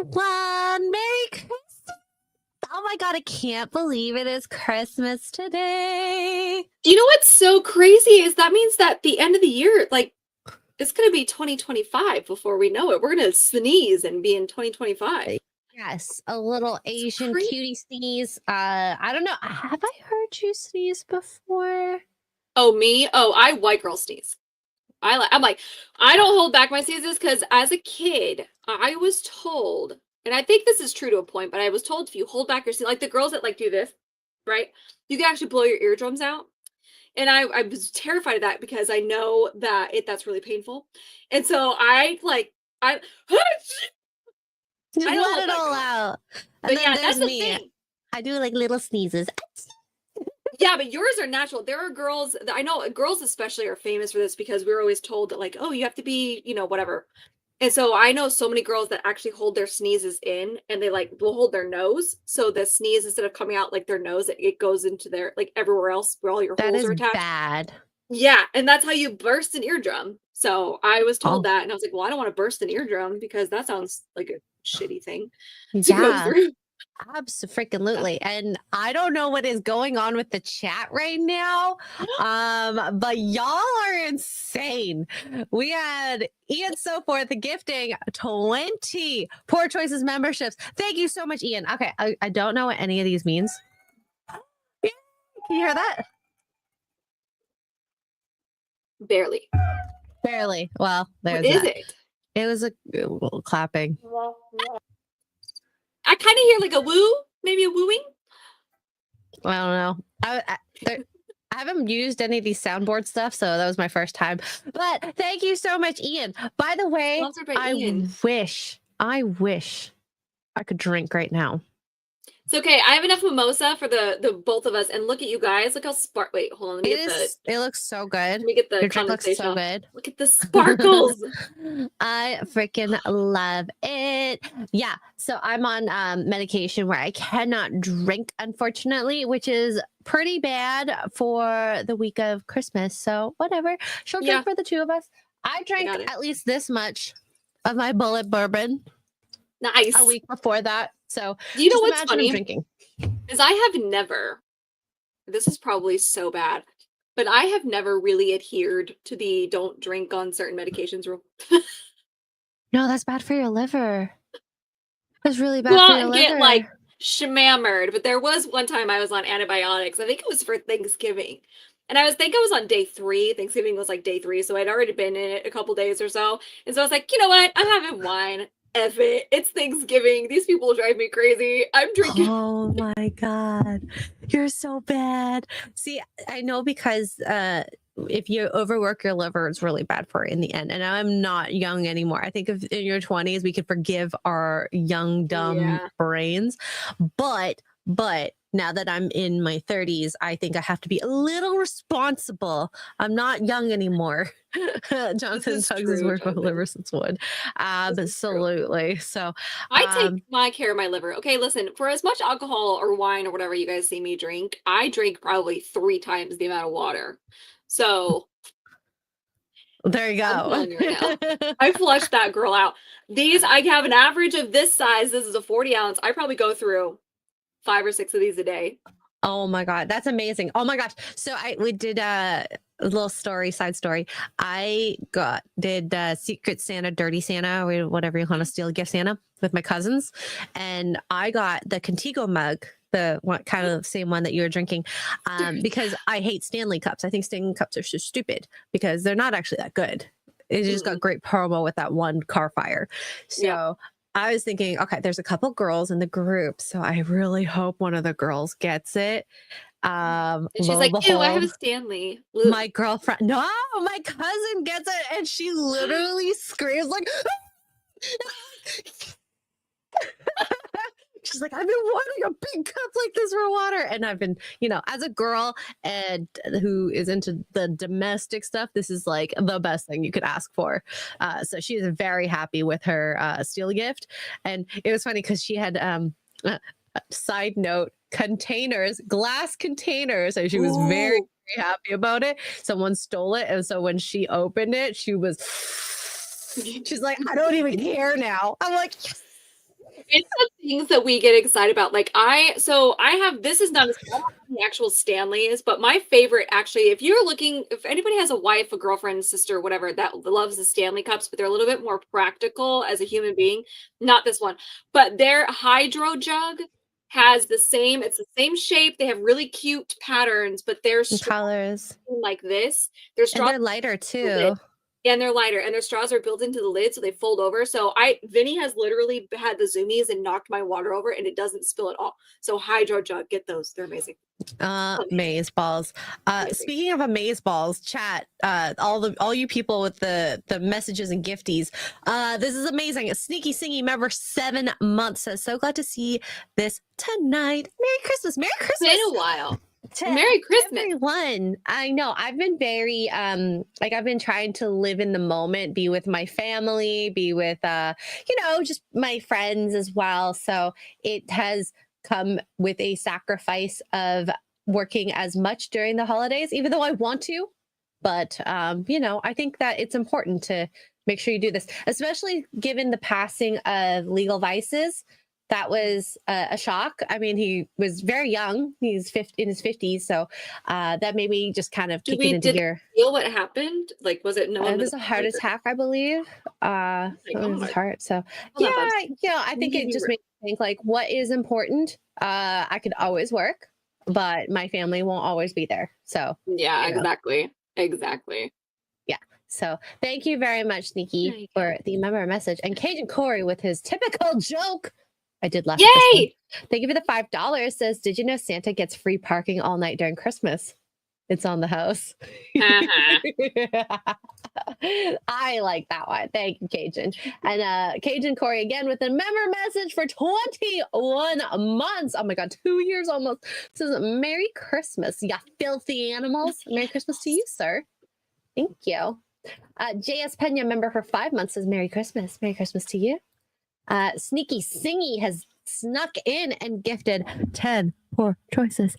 everyone. Merry Christmas. Oh my God, I can't believe it is Christmas today. You know what's so crazy is that means that the end of the year, like, it's going to be 2025 before we know it. We're going to sneeze and be in 2025. Yes, a little Asian crazy. cutie sneeze. I don't know. Have I heard you sneeze before? Oh, me? Oh, I white girl sneeze. I'm like, I don't hold back my sneezes because as a kid, I was told, and I think this is true to a point, but I was told if you hold back your sneeze, like the girls that like do this, right? You can actually blow your eardrums out. And I was terrified of that because I know that that's really painful. And so I Just I don't let hold it back all at all. out. And But then yeah, there's that's the me. thing. I do like little sneezes. Yeah, but yours are natural. There are girls that I know, girls especially are famous for this because we were always told that, like, oh, you have to be, whatever. And so I know so many girls that actually hold their sneezes in and they like will hold their nose. So the sneeze, instead of coming out like their nose, it goes into their like everywhere else where all your That holes is are attached. bad. Yeah, and that's how you burst an eardrum. So I was told Oh, that, and I was like, well, I don't want to burst an eardrum because that sounds like a shitty thing to go yeah. through. Absolutely. And I don't know what is going on with the chat right now. But y'all are insane. We had Ian So Forth gifting 20 Poor Choices memberships. Thank you so much, Ian. Okay, I don't know what any of these means. Can you hear that? Barely. Barely. Well, there's What is that. it? It was a little clapping. I kind of hear like a woo, maybe a wooing. I don't know. I haven't used any of these soundboard stuff, so that was my first time. But thank you so much, Ian. By the way, Sponsored by I Ian. wish I could drink right now. It's okay. I have enough mimosa for the both of us. And look at you guys. Look how wait, hold on. Let me It looks so good. let me get the Your drink looks condensation so off. good. Look at the sparkles. I freaking love it. Yeah. So I'm on medication where I cannot drink, unfortunately, which is pretty bad for the week of Christmas. So whatever. She'll drink Yeah. for the two of us. I drank got it. at least this much of my bullet bourbon Nice. a week before that. So Do you know just what's imagine I'm funny? drinking. Is I have never, this is probably so bad, but I have never really adhered to the don't drink on certain medications rule. No, that's bad for your liver. That's really bad for your Well, get liver. like shammered, but there was one time I was on antibiotics. I think it was for Thanksgiving. And I was on day 3. Thanksgiving was like day 3, so I'd already been in it a couple days or so. And so I was like, you know what? I'm having wine. F it. It's Thanksgiving. These people drive me crazy. I'm drinking. Oh my God. You're so bad. See, I know because if you overwork your liver, it's really bad for it in the end. And I'm not young anymore. I think if in your 20s, we could forgive our young, dumb brains. But now that I'm in my 30s, I think I have to be a little responsible. I'm not young anymore. Jonathan Tugs has worked with liver since wood. Absolutely. So I take my care of my liver. Okay, listen, for as much alcohol or wine or whatever you guys see me drink, I drink probably 3 times the amount of water. So there you go. I'm telling you right now. I flushed that girl out. These, I have an average of this size. This is a 40 ounce. I probably go through 5 or 6 of these a day. Oh my God, that's amazing. Oh my gosh. So we did a little side story. I did Secret Santa, Dirty Santa, or whatever you want to steal gift Santa with my cousins. And I got the Contigo mug, the one, kind of same one that you were drinking, because I hate Stanley cups. I think Stanley cups are so stupid because they're not actually that good. It just got great promo with that one car fire. So I was thinking, okay, there's a couple girls in the group, so I really hope one of the girls gets it. And she's like, ew, I have a Stanley. My girlfriend, no, my cousin gets it, and she literally screams like, she's like, I've been wanting a big cup like this for water. And I've been, as a girl and who is into the domestic stuff, this is like the best thing you could ask for. So she is very happy with her steal gift. And it was funny because she had, side note, glass containers. And she was very, very happy about it. Someone stole it. And so when she opened it, she's like, I don't even care now. I'm like, yes. It's the things that we get excited about. Like I have this is not as I don't have the actual Stanleys, but my favorite actually, if anybody has a wife, a girlfriend, sister, whatever that loves the Stanley cups, but they're a little bit more practical as a human being, not this one, but their hydro jug has it's the same shape. They have really cute patterns, but their And straws colors. are like this. Their And straws they're lighter are lid. too. And they're lighter, and their straws are built into the lid, so they fold over. So Vinny has literally had the zoomies and knocked my water over, and it doesn't spill at all. So hydro jug, get those; they're amazing. Maze balls. Amazing. Speaking of amaze balls, chat, all you people with the messages and gifties. This is amazing. A sneaky singy member 7 months says, so glad to see this tonight. Merry Christmas. Merry It's Christmas. been a while. To Merry Christmas. everyone. I know I've been very I've been trying to live in the moment, be with my family, be with just my friends as well. So it has come with a sacrifice of working as much during the holidays, even though I want to. But I think that it's important to make sure you do this, especially given the passing of Legal Vices. That was a shock. I mean, he was very young. He's in his 50s. So that made me just kind of kick it into gear. Feel what happened? Like, was it no one? It was a heart attack, I believe. It was his heart. So I think it just makes me think, like, what is important? I could always work, but my family won't always be there. So yeah, exactly. Yeah. So thank you very much, Sneaky, for the member message. And Cajun Corey with his typical joke. I did laugh. Yay! Thank you for the $5. Says, did you know Santa gets free parking all night during Christmas? It's on the house. I like that one. Thank you, Cajun. And Cajun Corey again with a member message for 21 months. Oh my God, 2 years almost. Says, Merry Christmas, you filthy animals. Merry Christmas to you, sir. Thank you. JS Pena, member for 5 months, says, Merry Christmas. Merry Christmas to you. Sneaky Singy has snuck in and gifted 10 poor choices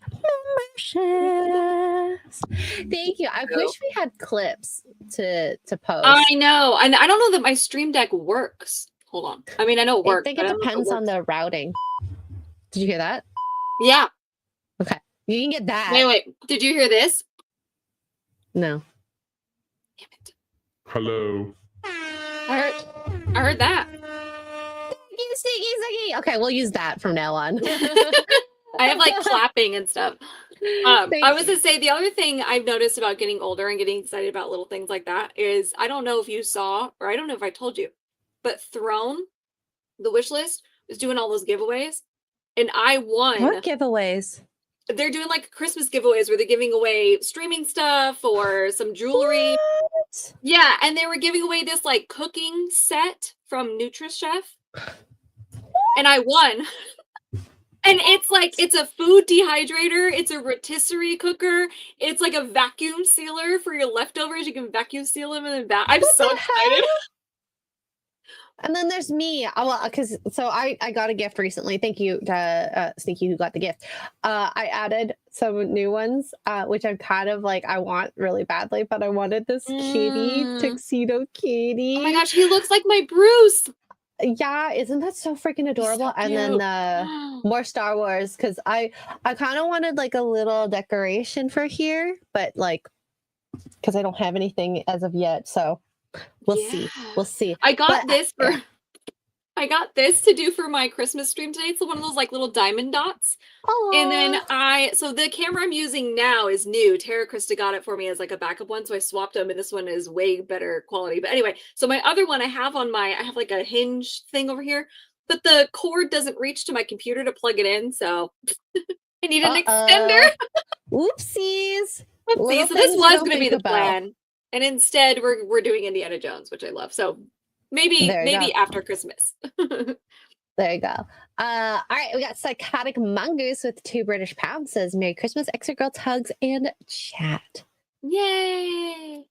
memberships. Thank you. I wish we had clips to post. I know. And I don't know that my Stream Deck works. Hold on. I mean, I know it works. I think it depends on the routing. Did you hear that? Yeah. Okay. You can get that. Wait. Did you hear this? No. Damn it. Hello. I heard that. Sneaky. Okay, we'll use that from now on. I have like clapping and stuff. I was to say the other thing I've noticed about getting older and getting excited about little things like that is I don't know if you saw, or I don't know if I told you, but Throne, the wish list, was doing all those giveaways, and I won. What giveaways? They're doing like Christmas giveaways where they're giving away streaming stuff or some jewelry. What? Yeah, and they were giving away this like cooking set from NutriChef. And I won. And it's a food dehydrator, it's a rotisserie cooker, it's like a vacuum sealer for your leftovers. You can vacuum seal them in the I'm so excited. And then there's me. I got a gift recently. Thank you to Sneaky who got the gift. I added some new ones, which I'm kind of like, I want really badly, but I wanted this kitty, tuxedo kitty. Oh my gosh, he looks like my Bruce. Yeah, isn't that so freaking adorable? So and then more Star Wars, because I kind of wanted like a little decoration for here, but like because I don't have anything as of yet, so we'll see. I got this to do for my Christmas stream today. It's one of those like little diamond dots. Aww. And then so the camera I'm using now is new. Tara Krista got it for me as like a backup one, so I swapped them, and this one is way better quality. But anyway, so my other one I have like a hinge thing over here, but the cord doesn't reach to my computer to plug it in, so I need an extender. Oopsies. So this was going to be the plan, and instead we're doing Indiana Jones, which I love. So maybe after Christmas. There you go. All right, we got Psychotic Mongoose with 2 British pounds, says Merry Christmas, extra girls hugs and chat. Yay!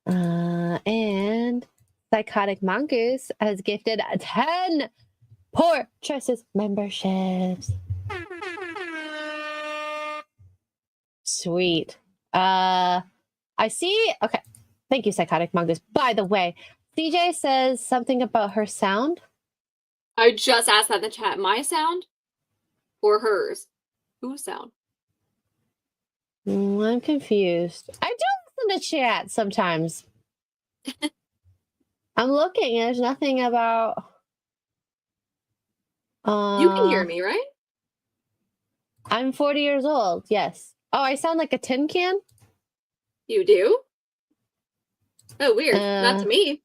And Psychotic Mongoose has gifted 10 Poor Choices memberships. Sweet. I see. Okay. Thank you, Psychotic Mongoose. By the way, CJ says something about her sound. I just asked that in the chat. My sound or hers? Whose sound? I'm confused. I do listen to chat sometimes. I'm looking. There's nothing about. You can hear me, right? I'm 40 years old. Yes. Oh, I sound like a tin can? You do? Oh, weird. Not to me.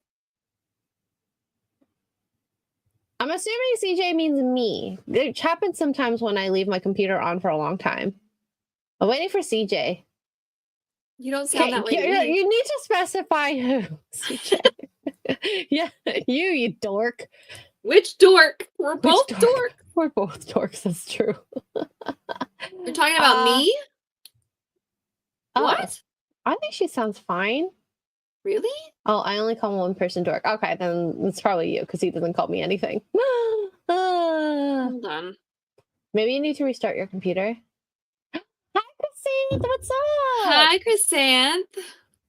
I'm assuming CJ means me. It happens sometimes when I leave my computer on for a long time. I'm waiting for CJ. You don't sound that way to me. You need to specify who, CJ. Yeah, you dork. Which dork? We're both dorks. We're both dorks. That's true. You're talking about me? What? I think she sounds fine. Really? Oh, I only call one person dork. Okay, then it's probably you because he doesn't call me anything. Hold on. Maybe you need to restart your computer. Hi, Chrysanth. What's up? Hi, Chrysanth.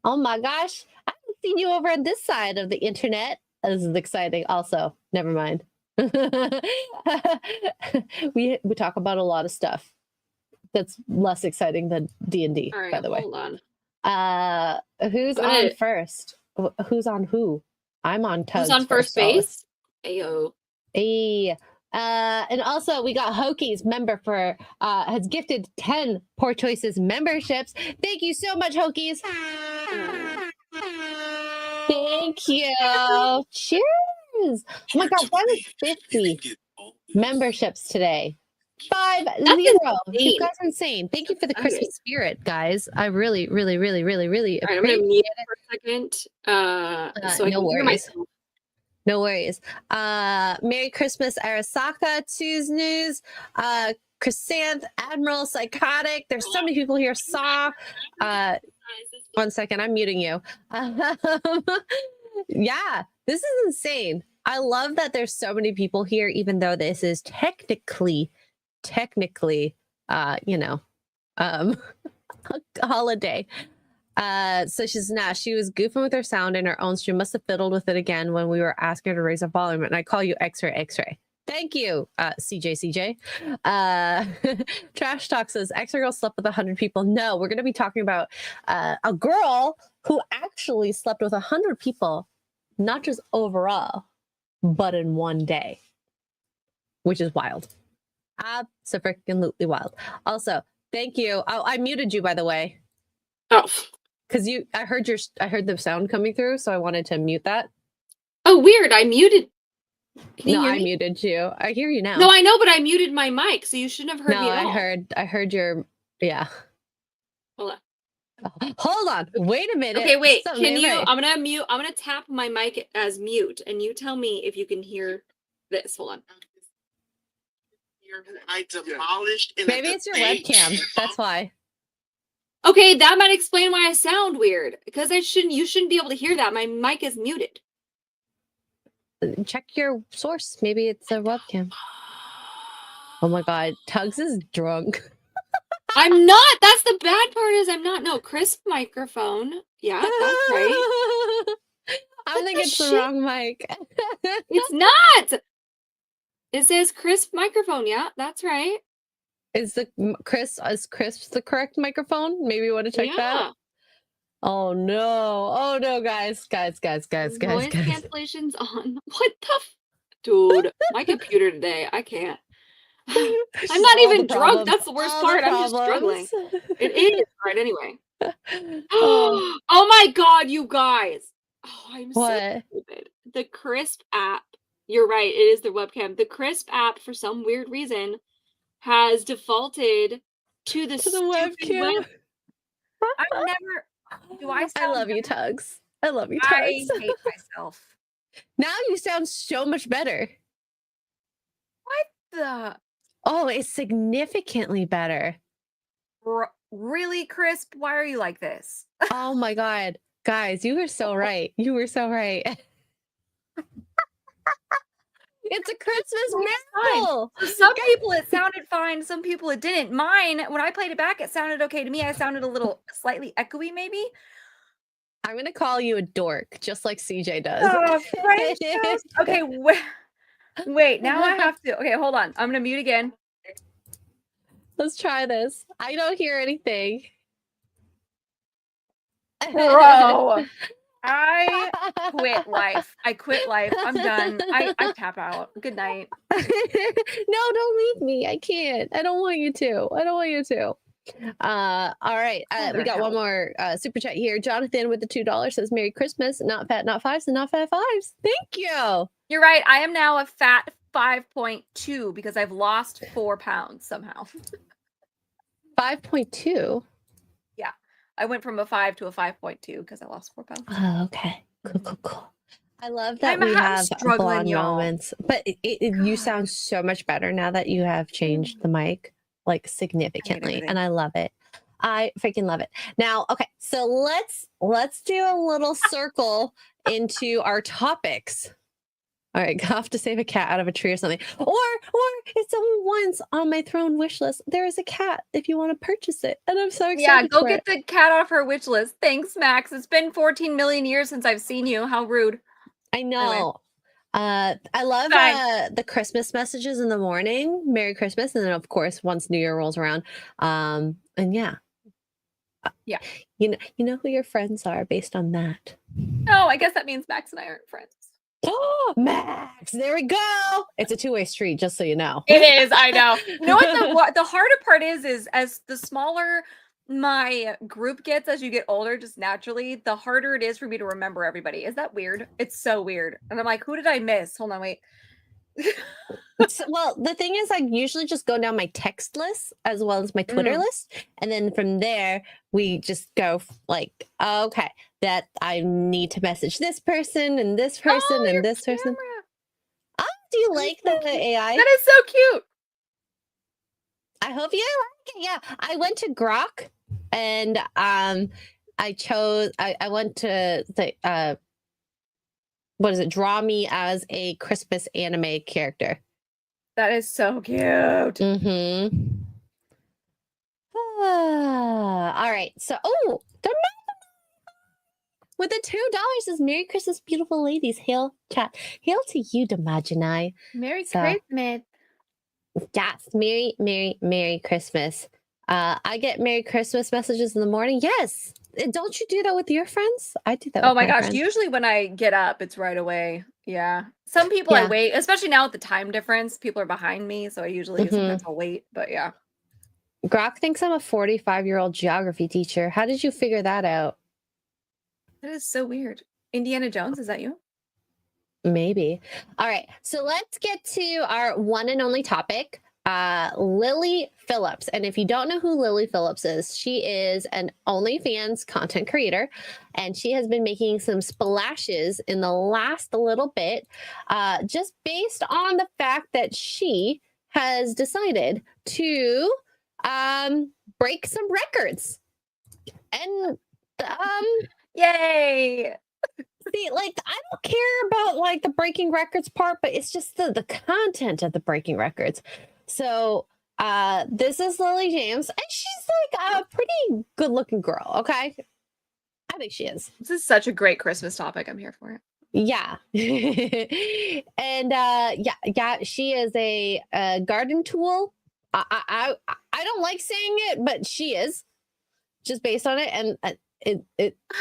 Oh my gosh. I haven't seen you over on this side of the internet. This is exciting. Also, never mind. we talk about a lot of stuff that's less exciting than D&D, All right, by the way. Hold on. Who's on first? Who's on who? I'm on Tugs. Who's on first base? Ayo. Hey. And also we got Hokies member for has gifted 10 Poor Choices memberships. Thank you so much, Hokies. Thank you. Cheers. Oh my god, that was 50 memberships today. 50. You guys are insane. Thank you for the Christmas spirit, guys. I really, really, really, really, really appreciate I'm gonna mute it for a second. So I no can hear worries. myself. No worries. Merry Christmas, Arasaka, Two's News, Chrysanth, Admiral, Psychotic. There's so many people here. Saw. 1 second, I'm muting you. Yeah, this is insane. I love that there's so many people here, even though this is technically, a holiday. So she was goofing with her sound in her own stream. Must have fiddled with it again when we were asking her to raise the volume. And I call you X-ray. Thank you, CJ. Trash Talk says X-ray girl slept with 100 people. No, we're going to be talking about a girl who actually slept with 100 people, not just overall, but in one day, which is wild. Absolutely wild. Also, thank you. Oh, I muted you, by the way. Oh. Because I heard the sound coming through, so I wanted to mute that. Oh, weird! I muted. I muted you. I hear you now. No, I know, but I muted my mic, so you shouldn't have heard me at all. I heard your. Yeah. Hold on. Hold on. Wait a minute. Okay, wait. Can you? I'm gonna mute. I'm gonna tap my mic as mute, and you tell me if you can hear this. Hold on. I demolished. Maybe it's your webcam. That's why. Okay, that might explain why I sound weird. Because you shouldn't be able to hear that. My mic is muted. Check your source. Maybe it's a webcam. Oh my god, Tugs is drunk. I'm not. That's the bad part is I'm not. No, crisp microphone. Yeah, that's right. I think it's the wrong mic. It's not. It says crisp microphone. Yeah, that's right. Is Crisp the correct microphone? Maybe you want to check that? Oh no, guys. Noise cancellation's on. What the dude, my computer today. I can't. I'm not even drunk. That's the worst part. I'm just struggling. It is. Right, anyway. Oh my god, you guys. Oh, I'm so stupid. The Crisp app. You're right. It is the webcam. The Crisp app, for some weird reason, has defaulted to the webcam. I've never. I love you, Tugs. I love you, Tugs. I hate myself. Now you sound so much better. What the? Oh, it's significantly better. Really, Crisp? Why are you like this? Oh my god. Guys, you were so right. You were so right. It's a Christmas miracle. For some people it sounded fine. Some people it didn't. Mine, when I played it back, it sounded okay to me. I sounded a little slightly echoey, maybe. I'm gonna call you a dork, just like CJ does. Oh, right. Okay, Wait, now I have to. Okay, hold on. I'm gonna mute again. Let's try this. I don't hear anything. Bro, I quit life. I quit life. I'm done. I tap out. Good night. No, don't leave me. I can't. I don't want you to. I don't want you to. All right. We got one more super chat here. Jonathan with the $2 says, Merry Christmas. Not fat, not fives, and not fat fives. Thank you. You're right. I am now a fat 5.2 because I've lost 4 pounds somehow. 5.2. Yeah. I went from a 5 to a 5.2 because I lost 4 pounds. Oh, okay. Cool. I love that I'm we have struggling, blonde y'all. moments, but you God. sound so much better now that you have changed the mic like significantly, and I love it. I freaking love it. Now, okay, so let's do a little circle into our topics. All right, I have to save a cat out of a tree or something. Or if someone wants on my throne wish list, there is a cat if you want to purchase it. And I'm so excited. Yeah, go for get the cat off her wish list. Thanks, Max. It's been 14 million years since I've seen you. How rude. I know. Anyway. I love the Christmas messages in the morning. Merry Christmas. And then of course, once New Year rolls around. And yeah. Yeah. You know who your friends are based on that. Oh, I guess that means Max and I aren't friends. Oh, Max, there we go. It's a two-way street, just so you know. It is, I know. You know what the harder part is as the smaller my group gets as you get older, just naturally, the harder it is for me to remember everybody. Is that weird? It's so weird. And I'm like, who did I miss? Hold on, wait. Well, the thing is, I usually just go down my text list as well as my Twitter list. And then from there, we just go like, okay, that I need to message this person and this person and this person. Oh, do you like the AI? That is so cute. I hope you like it. Yeah, I went to Grok and I went to the what is it? Draw me as a Christmas anime character. That is so cute. Mm-hmm. All right. So, with the $2 is Merry Christmas, beautiful ladies. Hail chat. Hail to you, Damajanai. Merry Christmas. Yes, Merry Christmas. I get Merry Christmas messages in the morning. Yes. Don't you do that with your friends? I do that. Oh my gosh. Friends. Usually when I get up, it's right away. Yeah. Some people I wait, especially now with the time difference. People are behind me. So I usually sometimes I'll wait. But yeah. Grok thinks I'm a 45-year-old geography teacher. How did you figure that out? That is so weird. Indiana Jones, is that you? Maybe. All right. So let's get to our one and only topic. Lily Phillips. And if you don't know who Lily Phillips is, she is an OnlyFans content creator, and she has been making some splashes in the last little bit, just based on the fact that she has decided to break some records. And yay! See, like, I don't care about like the breaking records part, but it's just the content of the breaking records. So this is Lily James, and she's like a pretty good looking girl. Okay, I think she is. This is such a great Christmas topic. I'm here for it. Yeah. And yeah, she is a garden tool. I don't like saying it, but she is, just based on it, and it's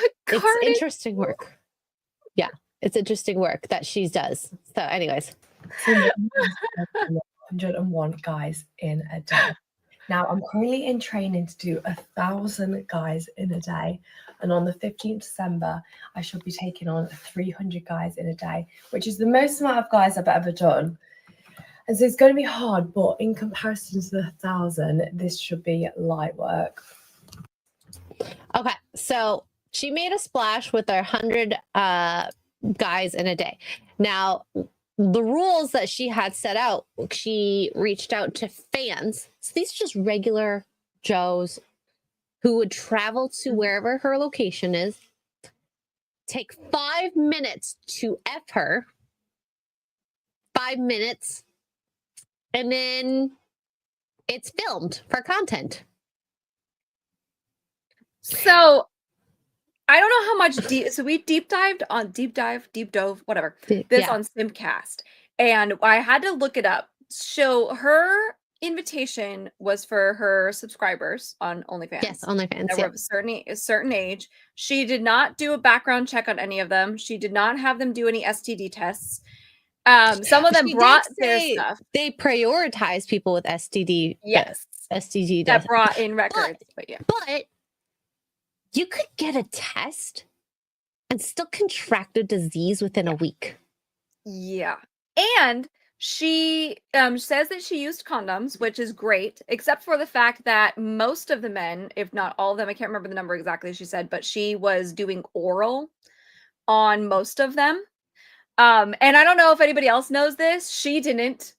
interesting work. Yeah, it's interesting work that she does. So anyways. 101 guys in a day. Now I'm currently in training to do 1,000 guys in a day, and on the 15th December I shall be taking on 300 guys in a day, which is the most amount of guys I've ever done. And so it's going to be hard, but in comparison to the 1,000, this should be light work. Okay, so she made a splash with her 100 guys in a day. Now, the rules that she had set out, she reached out to fans. So these are just regular Joes who would travel to wherever her location is, take 5 minutes to F her, 5 minutes, and then it's filmed for content. So I don't know how much so we deep dove, whatever, this on Simcast. And I had to look it up. So her invitation was for her subscribers on OnlyFans. Yes, OnlyFans. That were Yeah. of a certain age. She did not do a background check on any of them. She did not have them do any STD tests. Some of them She brought did their say stuff. they prioritize people with STD. Yes. STD That does. brought in records. But yeah. But you could get a test and still contract a disease within a week. Yeah. And she says that she used condoms, which is great, except for the fact that most of the men, if not all of them, I can't remember the number exactly she said, but she was doing oral on most of them. And I don't know if anybody else knows this. She didn't,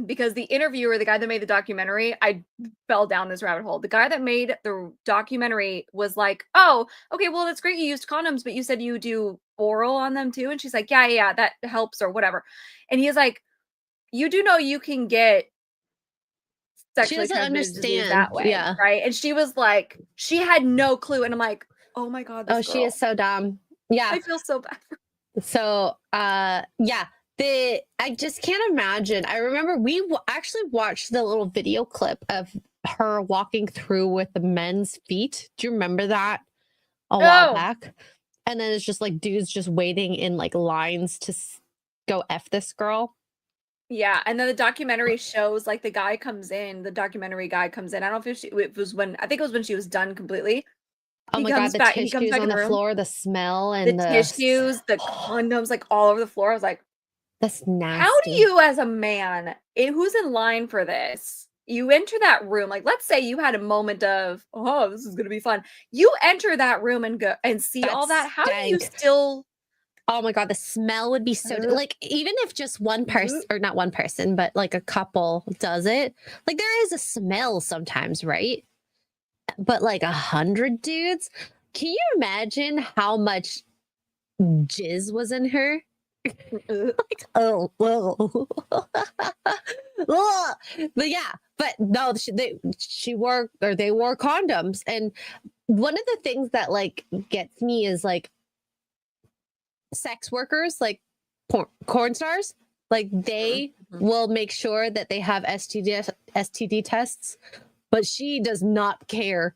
because the interviewer, the guy that made the documentary, I fell down this rabbit hole. The guy that made the documentary was like, "Oh, okay, well, that's great you used condoms, but you said you do oral on them too." And she's like, yeah, that helps or whatever. And he's like, "You do know you can get She sexually doesn't transmitted disease understand. that way, Yeah. right?" And she was like, she had no clue. And I'm like, oh my God, this Oh, she girl. is so dumb. Yeah. I feel so bad for So, yeah, I just can't imagine. I remember we actually watched the little video clip of her walking through with the men's feet. Do you remember that a while Oh. back? And then it's just like dudes just waiting in like lines to go F this girl. Yeah, and then the documentary shows like the documentary guy comes in. I don't know if it was when, I think it was when she was done completely. Oh my God, the He comes tissues back on in the the room. floor, the smell, The and tissues, the condoms, like all over the floor. I was like, that's nasty. how do you, as a man, who's in line for this, you enter that room? Like, let's say you had a moment of, oh, this is gonna be fun. You enter that room and go and see all that. How do you stank. still? Oh my God, the smell would be so like, even if just one person, or not one person, but like a couple does it, like there is a smell sometimes, right? But like 100 dudes, can you imagine how much jizz was in her? Like, oh, whoa. But yeah, but no, they wore condoms. And one of the things that like gets me is like sex workers, like porn stars, like they will make sure that they have STD tests, but she does not care.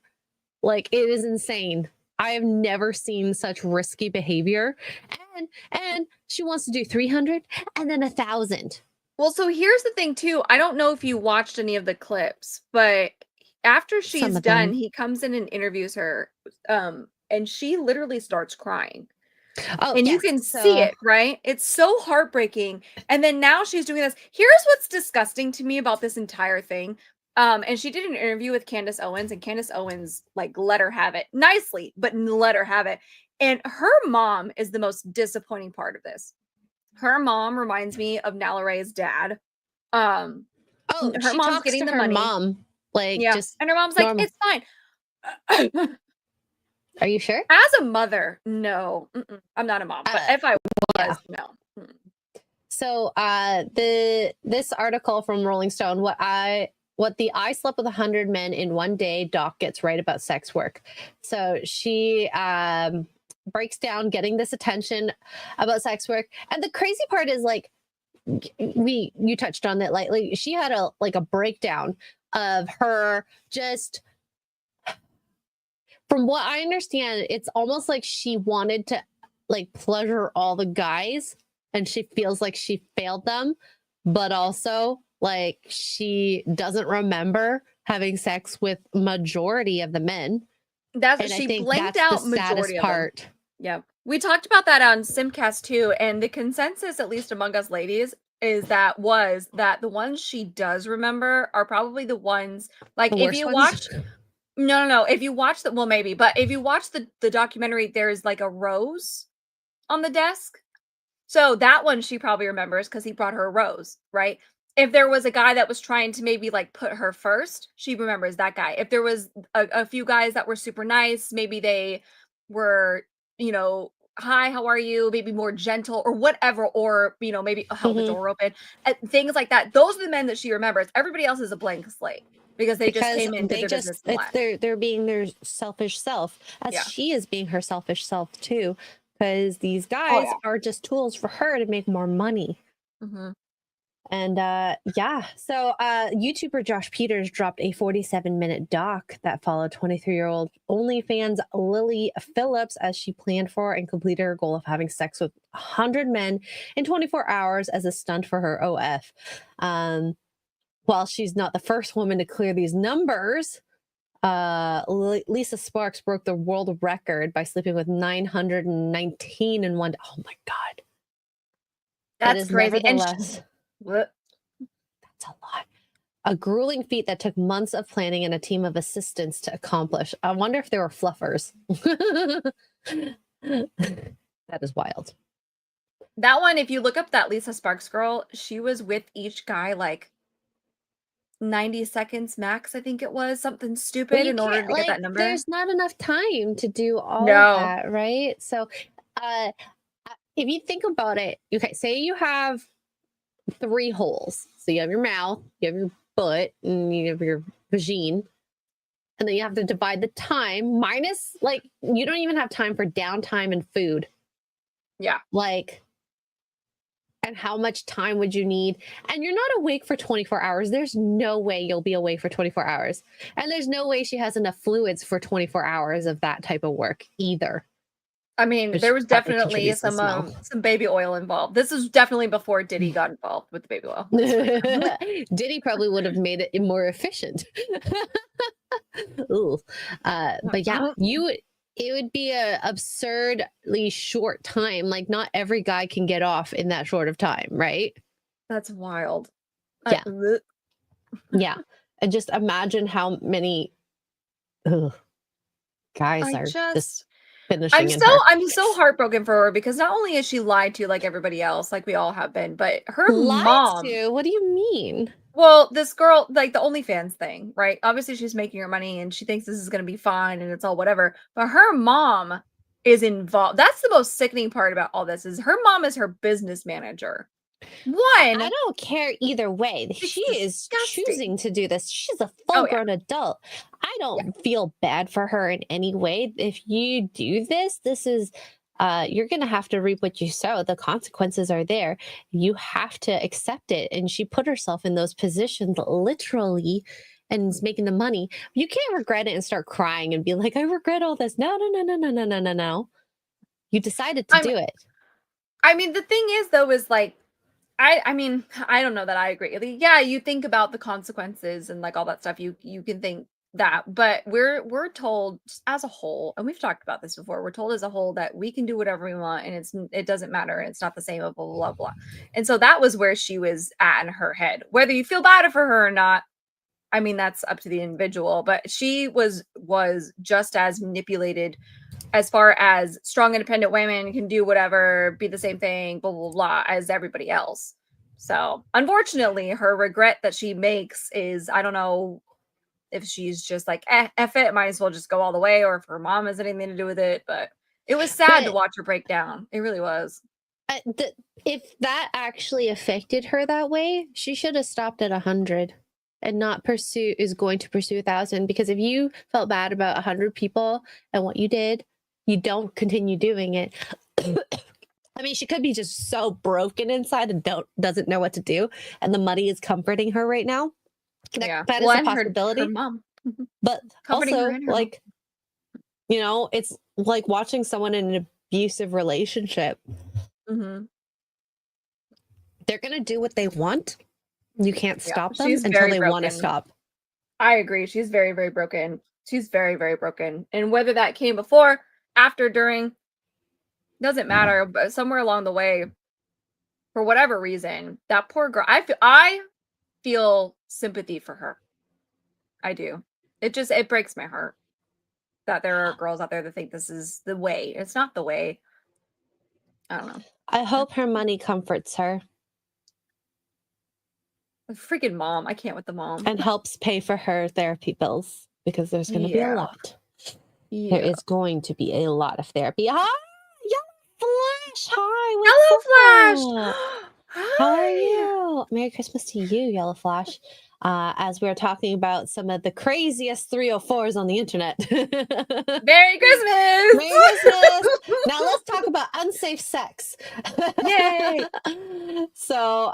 Like, it is insane. I have never seen such risky behavior. And she wants to do 300 and then 1,000. Well, so here's the thing too. I don't know if you watched any of the clips, but after she's of done, them. he comes in and interviews her. And she literally starts crying. Oh, And you yes. can see it, right? It's so heartbreaking. And then now she's doing this. Here's what's disgusting to me about this entire thing. And she did an interview with Candace Owens, and Candace Owens like let her have it nicely, but let her have it. And her mom is the most disappointing part of this. Her mom reminds me of Nala Ray's dad. Oh, Her she mom's talks getting to the her money. mom, like, Yeah. just And her mom's like, normal. it's fine. Are you sure? As a mother, no. I'm not a mom. But if I was, no. So this article from Rolling Stone, what the I slept with 100 men in one day doc gets right about sex work. So she breaks down getting this attention about sex work. And the crazy part is like you touched on that, like she had a breakdown of her just, from what I understand, it's almost like she wanted to like pleasure all the guys and she feels like she failed them, but also like she doesn't remember having sex with majority of the men. That's, she blanked out majority of part. them. Yeah. We talked about that on Simcast too, and the consensus, at least among us ladies, is that the ones she does remember are probably the ones, like, if you watch no, if you watch the, well, maybe, but if you watch the documentary, there's like a rose on the desk. So that one she probably remembers because he brought her a rose, right? If there was a guy that was trying to maybe like put her first, she remembers that guy. If there was a few guys that were super nice, maybe they were, hi, how are you? Maybe more gentle or whatever, or, maybe held the door open, things like that. Those are the men that she remembers. Everybody else is a blank slate because they just came in, did their business and left. They're being their selfish self, as she is being her selfish self too, because these guys are just tools for her to make more money. And so YouTuber Josh Peters dropped a 47-minute doc that followed 23-year-old OnlyFans Lily Phillips as she planned for and completed her goal of having sex with 100 men in 24 hours as a stunt for her OF. While she's not the first woman to clear these numbers, Lisa Sparks broke the world record by sleeping with 919 in one day. Oh my God. That's crazy. And Nevertheless, what? that's a lot. A grueling feat that took months of planning and a team of assistants to accomplish. I wonder if they were fluffers. That is wild. That one, if you look up that Lisa Sparks girl, she was with each guy like 90 seconds max, I think it was, something stupid in order to get that number. There's not enough time to do all No. of that, right? So if you think about it, okay, say you have 3 holes. So you have your mouth, you have your butt, and you have your vagine. And then you have to divide the time minus, like, you don't even have time for downtime and food. Yeah. Like, and how much time would you need? And you're not awake for 24 hours. There's no way you'll be awake for 24 hours. And there's no way she has enough fluids for 24 hours of that type of work either. I mean, Which there was probably definitely contributes to the some baby oil involved. This is definitely before Diddy got involved with the baby oil. Diddy probably would have made it more efficient. Ooh. But yeah, it would be a absurdly short time. Like, not every guy can get off in that short of time, right? That's wild. Yeah. Yeah. And just imagine how many guys are just finishing. I'm so heartbroken for her because not only is she lied to like everybody else, like we all have been, but her mom. What do you mean? Well, this girl, like the OnlyFans thing, right? Obviously, she's making her money and she thinks this is going to be fine and it's all whatever. But her mom is involved. That's the most sickening part about all this is her mom is her business manager. I don't care either way. She is choosing to do this. She's a full-grown adult. I don't feel bad for her in any way. If you do this, this is you're going to have to reap what you sow. The consequences are there. You have to accept it. And she put herself in those positions literally and is making the money. You can't regret it and start crying and be like, I regret all this. No. You decided to do it. I mean, the thing is, though, is like, I mean, I don't know that I agree. Like, yeah, you think about the consequences and like all that stuff. You can think that, but we're told as a whole, and we've talked about this before. We're told as a whole that we can do whatever we want, and it doesn't matter. It's not the same, blah blah blah blah. And so that was where she was at in her head. Whether you feel bad for her or not, I mean, that's up to the individual. But she was just as manipulated. As far as strong, independent women can do whatever, be the same thing, blah, blah, blah, as everybody else. So, unfortunately, her regret that she makes is, I don't know if she's just like, F it, might as well just go all the way, or if her mom has anything to do with it. But it was sad to watch her break down. It really was. If that actually affected her that way, she should have stopped at 100 and not pursue 1,000. Because if you felt bad about 100 people and what you did, you don't continue doing it. I mean, she could be just so broken inside and doesn't know what to do, and the money is comforting her right now. That is a possibility. Her mom. But also, like, you know, it's like watching someone in an abusive relationship. Mm-hmm. They're gonna do what they want. You can't stop them until they want to stop. I agree. She's very, very broken. She's very, very broken. And whether that came before, after, during, doesn't matter. But somewhere along the way, for whatever reason, that poor girl, I feel sympathy for her. I do. It breaks my heart that there are girls out there that think this is the way. It's not the way. I don't know. I hope her money comforts her. The freaking mom. I can't with the mom. And helps pay for her therapy bills, because there's going to be a lot. There is going to be a lot of therapy. Hi, Yellow Flash. Hi. Yellow Flash. How are you? Merry Christmas to you, Yellow Flash. as we're talking about some of the craziest 304s on the internet. Merry Christmas! Merry Christmas! Now let's talk about unsafe sex. Yay! So,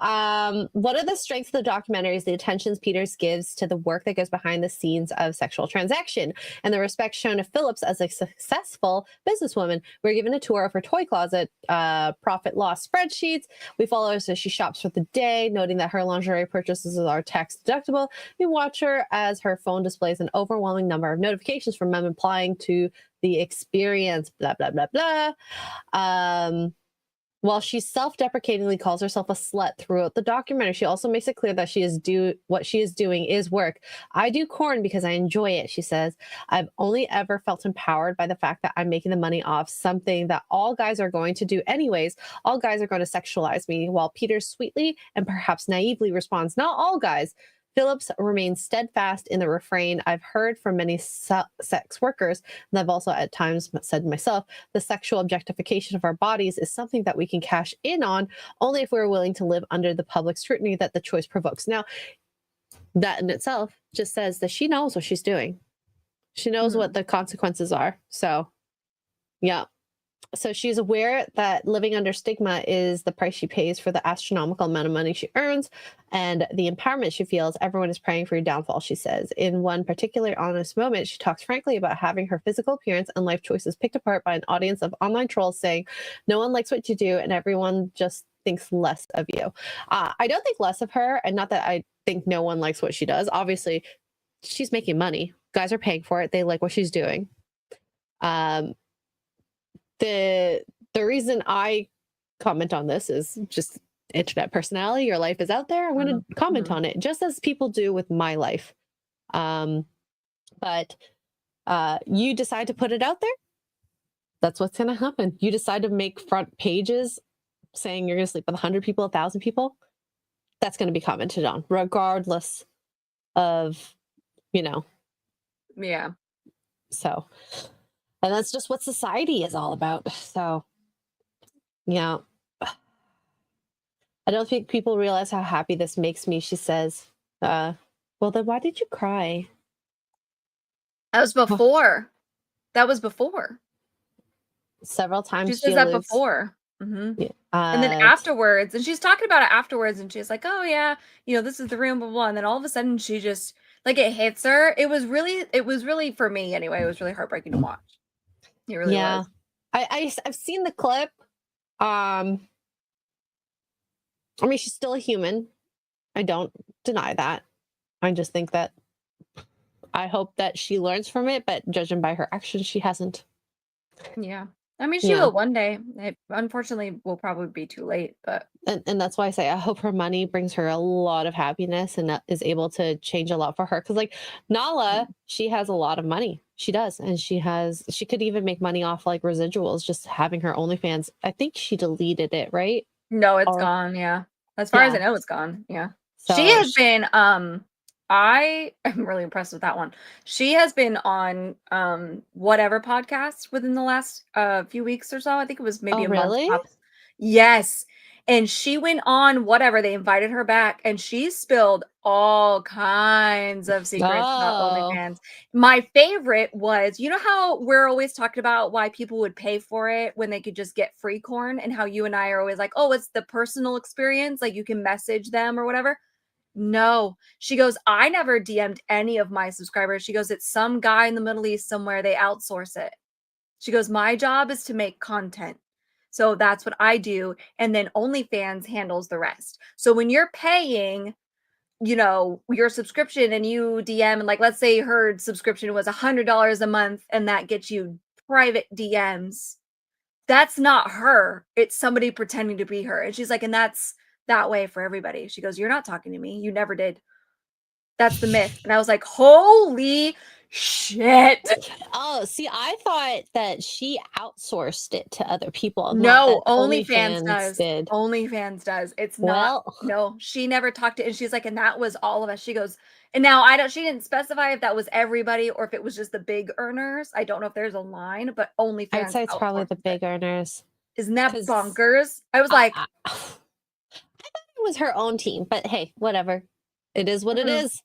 one of the strengths of the documentary is the attention Peters gives to the work that goes behind the scenes of sexual transaction and the respect shown to Phillips as a successful businesswoman. We're given a tour of her toy closet, profit loss spreadsheets. We follow her as she shops for the day, noting that her lingerie purchases are tax deductible. We watch her as her phone displays an overwhelming number of notifications from men applying to the experience, blah, blah, blah, blah. While she self-deprecatingly calls herself a slut throughout the documentary, she also makes it clear that what she is doing is work. I do porn because I enjoy it, she says. I've only ever felt empowered by the fact that I'm making the money off something that all guys are going to do anyways. All guys are going to sexualize me, while Peter sweetly and perhaps naively responds, not all guys. Phillips remains steadfast in the refrain I've heard from many sex workers, and I've also at times said myself, the sexual objectification of our bodies is something that we can cash in on only if we're willing to live under the public scrutiny that the choice provokes. Now, that in itself just says that she knows what she's doing. She knows what the consequences are. So, yeah. So she's aware that living under stigma is the price she pays for the astronomical amount of money she earns and the empowerment she feels. Everyone is praying for your downfall, she says. In one particular honest moment, she talks frankly about having her physical appearance and life choices picked apart by an audience of online trolls saying, no one likes what you do and everyone just thinks less of you. I don't think less of her, and not that I think no one likes what she does. Obviously, she's making money. Guys are paying for it. They like what she's doing. The reason I comment on this is just internet personality. Your life is out there. I'm going to comment on it, just as people do with my life. But you decide to put it out there, that's what's going to happen. You decide to make front pages saying you're going to sleep with 100 people, 1,000 people, that's going to be commented on, regardless of, Yeah. So, and that's just what society is all about. So, yeah. I don't think people realize how happy this makes me, she says. Well, then why did you cry? That was before. That was before. Several times She says that before. Yeah. And then afterwards, and she's talking about it afterwards, and she's like, oh yeah, this is the room, blah, blah. And then all of a sudden she just, like, it hits her. It was really, for me anyway, it was really heartbreaking to watch. It really was. I've seen the clip. I mean, she's still a human. I don't deny that. I just think that I hope that she learns from it, but judging by her actions, she hasn't. Yeah. I mean, she will one day. It unfortunately will probably be too late, but and that's why I say I hope her money brings her a lot of happiness and is able to change a lot for her. Because like Nala, she has a lot of money. She does, and she could even make money off like rasiduals just having her OnlyFans. I think she deleted it, right? No, it's gone. Yeah, as far as I know, it's gone. Yeah, so she has been. I am really impressed with that one. She has been on whatever podcast within the last few weeks or so. I think it was maybe a month. Tops. Yes. And she went on whatever, they invited her back, and she spilled all kinds of secrets about OnlyFans. My favorite was, how we're always talking about why people would pay for it when they could just get free corn, and how you and I are always like, oh, it's the personal experience, like you can message them or whatever. No, she goes, I never DM'd any of my subscribers. She goes, it's some guy in the Middle East somewhere. They outsource it. She goes, my job is to make content. So that's what I do. And then OnlyFans handles the rest. So when you're paying, your subscription and you DM, and like, let's say her subscription was $100 a month and that gets you private DMs. That's not her. It's somebody pretending to be her. And she's like, and that's that way for everybody. She goes, you're not talking to me. You never did. That's the myth. And I was like, holy shit. Oh, see, I thought that she outsourced it to other people. No, OnlyFans does. OnlyFans does. It's not. No, she never talked to, and she's like, and that was all of us. She goes, and now she didn't specify if that was everybody or if it was just the big earners. I don't know if there's a line, but OnlyFans. I'd say it's probably the big earners. Isn't that bonkers? I was like, I thought it was her own team, but hey, whatever. It is what it Mhm. is.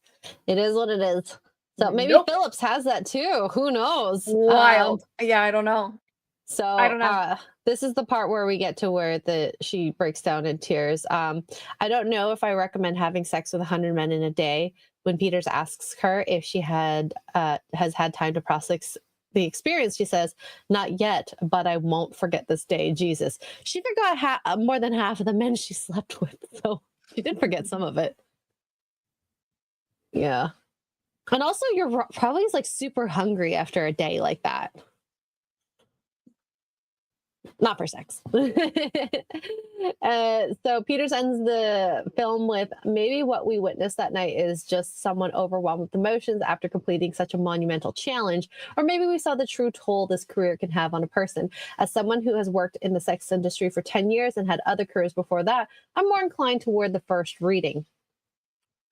It is what it is. So maybe Nope. Phillips has that too. Who knows? Wild. Yeah, I don't know. So I don't know. this is the part where we get to where she breaks down in tears. I don't know if I recommend having sex with 100 men in a day. When Peters asks her if she has had time to process the experience, she says, "Not yet, but I won't forget this day." Jesus, she forgot more than half of the men she slept with, so she did forget some of it. Yeah, and also you're probably like super hungry after a day like that. Not for sex. So Peters ends the film with, maybe what we witnessed that night is just someone overwhelmed with emotions after completing such a monumental challenge. Or maybe we saw the true toll this career can have on a person. As someone who has worked in the sex industry for 10 years and had other careers before that, I'm more inclined toward the first reading.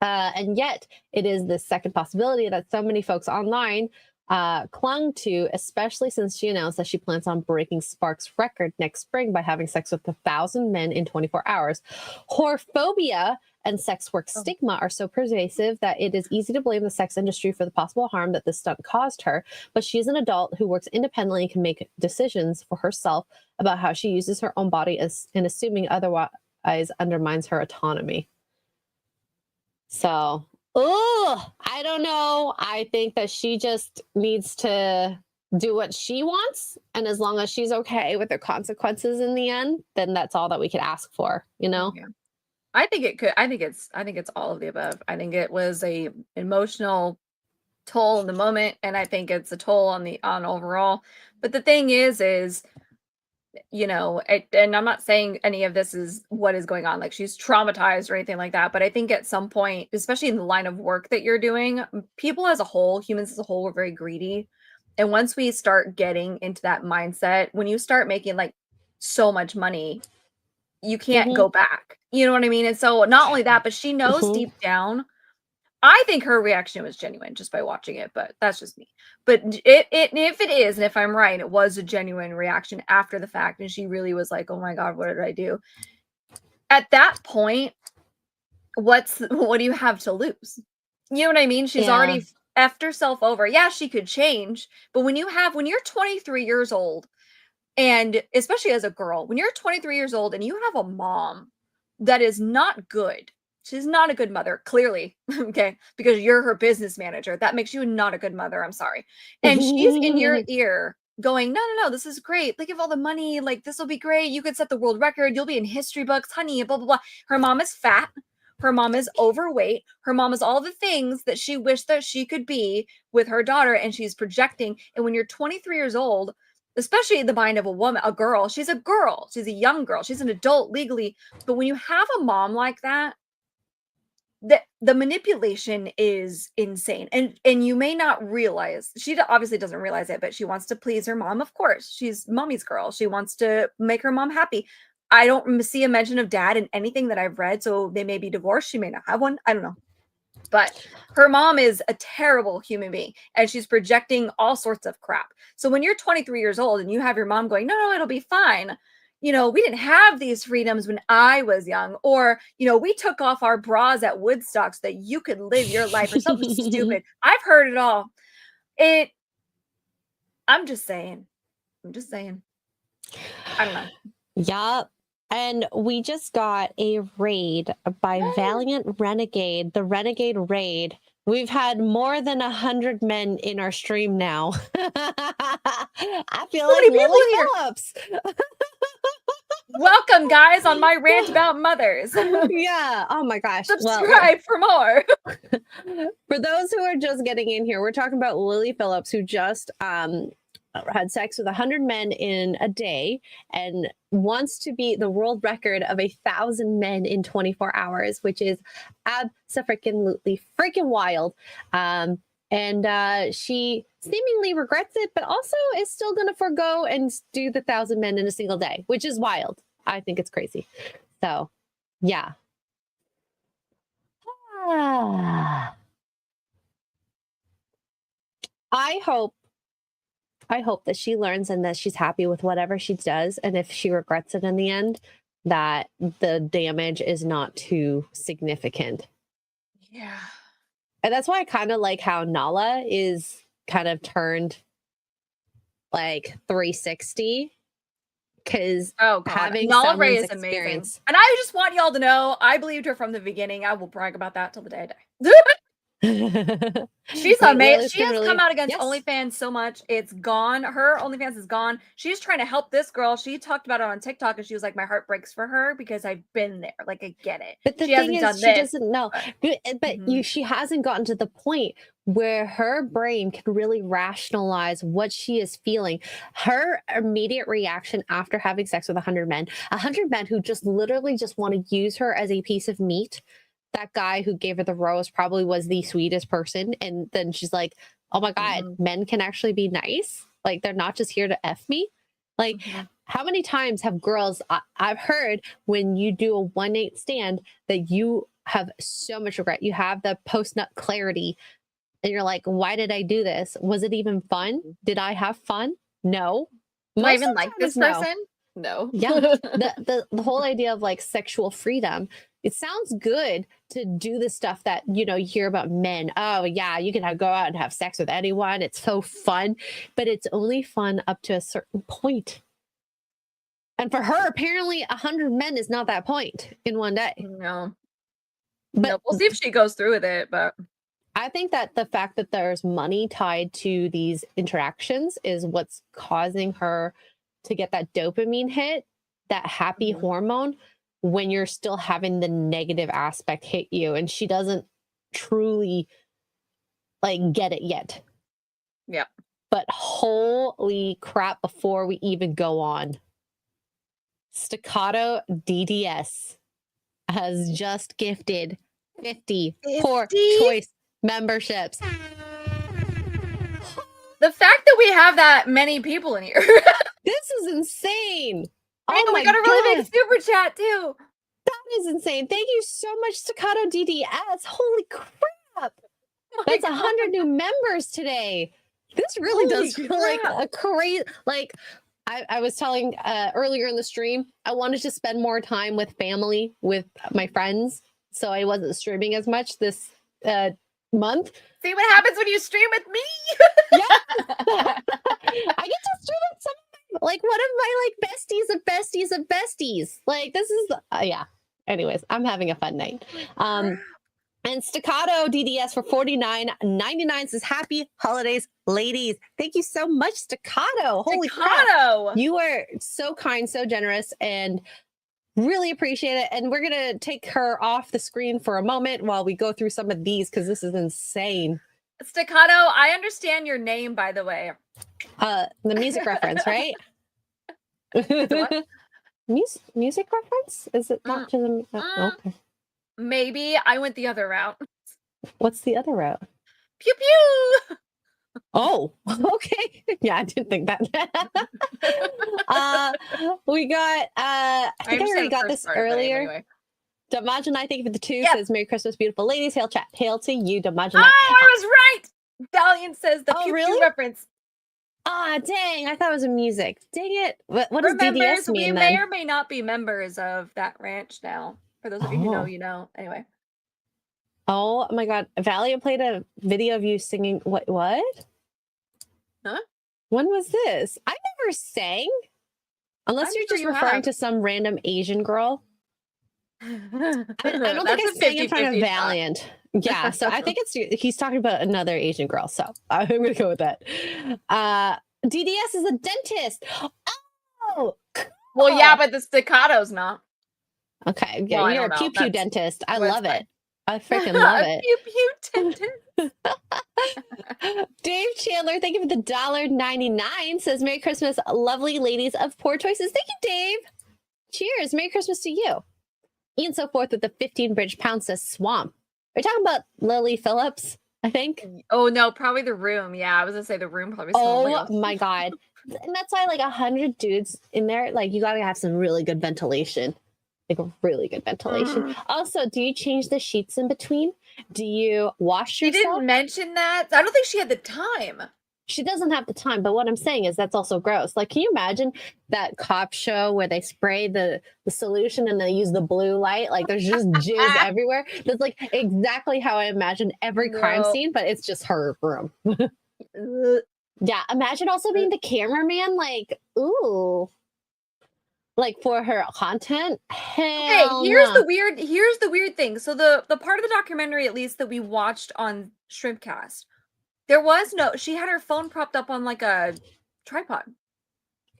And yet it is the second possibility that so many folks online clung to, especially since she announced that she plans on breaking Sparks' record next spring by having sex with 1,000 men in 24 hours. Whorephobia and sex work stigma are so pervasive that it is easy to blame the sex industry for the possible harm that this stunt caused her. But she's an adult who works independently and can make decisions for herself about how she uses her own body, and assuming otherwise undermines her autonomy. So, I don't know. I think that she just needs to do what she wants. And as long as she's okay with the consequences in the end, then that's all that we could ask for, you know? Yeah. I think it's all of the above. I think it was a emotional toll in the moment, and I think it's a toll on overall. But the thing is and I'm not saying any of this is what is going on, like she's traumatized or anything like that, but I think at some point, especially in the line of work that you're doing, people as a whole, humans as a whole, are very greedy. And once we start getting into that mindset, when you start making like so much money, you can't Mm-hmm. go back. You know what I mean? And so not only that, but she knows deep down. I think her reaction was genuine just by watching it, but that's just me. But if it is, and if I'm right, it was a genuine reaction after the fact, and she really was like, "Oh my God, what did I do?" At that point, what do you have to lose? You know what I mean? She's Yeah. already effed herself over. Yeah, she could change, but when you're 23 years old, and especially as a girl, when you're 23 years old and you have a mom that is not good, she's not a good mother, clearly, okay, because you're her business manager. That makes you not a good mother. I'm sorry. And she's in your ear going, no, no, no, this is great. Think of all the money. Like, this will be great. You could set the world record. You'll be in history books, honey, blah, blah, blah. Her mom is fat. Her mom is overweight. Her mom is all the things that she wished that she could be with her daughter, and she's projecting. And when you're 23 years old, especially in the mind of a woman, a girl, she's a young girl, she's an adult legally. But when you have a mom like that, the manipulation is insane. And you may not realize, she obviously doesn't realize it, but she wants to please her mom. Of course, she's mommy's girl. She wants to make her mom happy. I don't see a mention of dad in anything that I've read, so they may be divorced. She may not have one. I don't know. But her mom is a terrible human being, and she's projecting all sorts of crap. So when you're 23 years old and you have your mom going, no, no, it'll be fine. We didn't have these freedoms when I was young, or, we took off our bras at Woodstock so that you could live your life, or something stupid. I've heard it all. I'm just saying. I don't know. Yup. And we just got a raid by Valiant Renegade, the Renegade raid. We've had more than 100 men in our stream now. I feel like Lily Phillips. Welcome, guys, on my rant about mothers. Yeah. Oh my gosh. Subscribe for more. For those who are just getting in here, we're talking about Lily Phillips, who just had sex with 100 men in a day and wants to beat the world record of 1,000 men in 24 hours, which is abso-freaking-lutely freaking wild. And she seemingly regrets it, but also is still going to forego and do the 1,000 men in a single day, which is wild. I think it's crazy. So, yeah. I hope that she learns and that she's happy with whatever she does. And if she regrets it in the end, that the damage is not too significant. Yeah. And that's why I kind of like how Nala is kind of turned like 360 because Oh god, having Nala Ray someone's is amazing, experience. and I just want y'all to know I believed her from the beginning. I will brag about that till the day I die. She's Wait, amazing. Lily's She has really come out against yes. OnlyFans so much. It's gone. Her OnlyFans is gone. She's trying to help this girl. She talked about it on TikTok and she was like, my heart breaks for her because I've been there. Like, I get it. But the She thing hasn't is, done she this, doesn't know. But Mhm. she hasn't gotten to the point where her brain can really rationalize what she is feeling. Her immediate reaction after having sex with 100 men who just literally just want to use her as a piece of meat. That guy who gave her the rose probably was the sweetest person. And then she's like, oh my God, men can actually be nice. Like, they're not just here to F me. Like, how many times have girls, I've heard when you do a 1-night stand that you have so much regret. You have the post-nut clarity and you're like, why did I do this? Was it even fun? Did I have fun? No. Do I Most even of the like time this is no. person? No. Yeah. The whole idea of like sexual freedom, it sounds good to do the stuff that, you know, you hear about men. Oh yeah, you can go out and have sex with anyone. It's so fun, but it's only fun up to a certain point. And for her, apparently 100 men is not that point in one day. No. But No, we'll see if she goes through with it, but I think that the fact that there's money tied to these interactions is what's causing her to get that dopamine hit, that happy hormone, when you're still having the negative aspect hit you. And she doesn't truly like get it yet. yeah. But holy crap, before we even go on, Staccato DDS has just gifted 50 poor choice memberships. The fact that we have that many people in here. This is insane. Oh Oh we my got a really God. big super chat too. That is insane. Thank you so much, Staccato DDS. Holy crap. My That's God. 100 new members today. This really Holy does feel like a crazy, like I was telling earlier in the stream, I wanted to spend more time with family, with my friends. So I wasn't streaming as much this month. See what happens when you stream with me? Yeah. I get to stream with some like one of my like besties of besties of besties. Like this is yeah. Anyways, I'm having a fun night. And Staccato DDS for $49.99 says happy holidays, ladies. Thank you so much, Staccato. Holy Staccato. crap. You are so kind, so generous, and really appreciate it. And we're gonna take her off the screen for a moment while we go through some of these because this is insane. Staccato, I understand your name, by the way. The music reference, right? What? Music reference? Is it not to the okay. Maybe I went the other route. What's the other route? Pew pew. Oh, okay. Yeah, I didn't think that. We got I think I already got this earlier. Anyway. Damaj and I think of the two says Merry Christmas, beautiful ladies. Hail chat. Hail to you, Damaj. Oh, I was right. Valiant says the pew really? pew reference. Ah, dang! I thought it was a music. Dang it! What does Members, DDS mean? We then? may or may not be members of that ranch now. For those of you who know, you know. Anyway. Oh my God! Valiant played a video of you singing. What? Huh? When was this? I never sang. Unless you're just referring to some random Asian girl. I don't think I sang in front of Valiant. Yeah, so I think he's talking about another Asian girl. So I'm going to go with that. DDS is a dentist. Oh, cool. Well, yeah, but the Staccato's not. Okay, yeah, well, you're a pew pew dentist. I love it. I freaking love it. Pew pew dentist. Dave Chandler, thank you for the $1.99. Says Merry Christmas, lovely ladies of poor choices. Thank you, Dave. Cheers. Merry Christmas to you. Ian So Forth with the 15 British pounds says swamp. Are you talking about Lily Phillips? I think. Oh no, probably the room. Yeah, I was gonna say the room probably. Oh my God. And that's why like 100 dudes in there, like you gotta have some really good ventilation. Like a really good ventilation. Also, do you change the sheets in between? Do you wash yourself? She didn't mention that. I don't think she had the time. she doesn't have the time. But what I'm saying is that's also gross. Like, can you imagine that cop show where they spray the solution and they use the blue light? Like, there's just jizz everywhere. That's like exactly how I imagine every crime No. scene, but it's just her room. Ugh. Yeah, imagine also being the cameraman. Like, ooh, like for her content. Okay, Hell here's no. the weird thing. So the part of the documentary, at least that we watched on Shrimpcast, there was no. She had her phone propped up on like a tripod.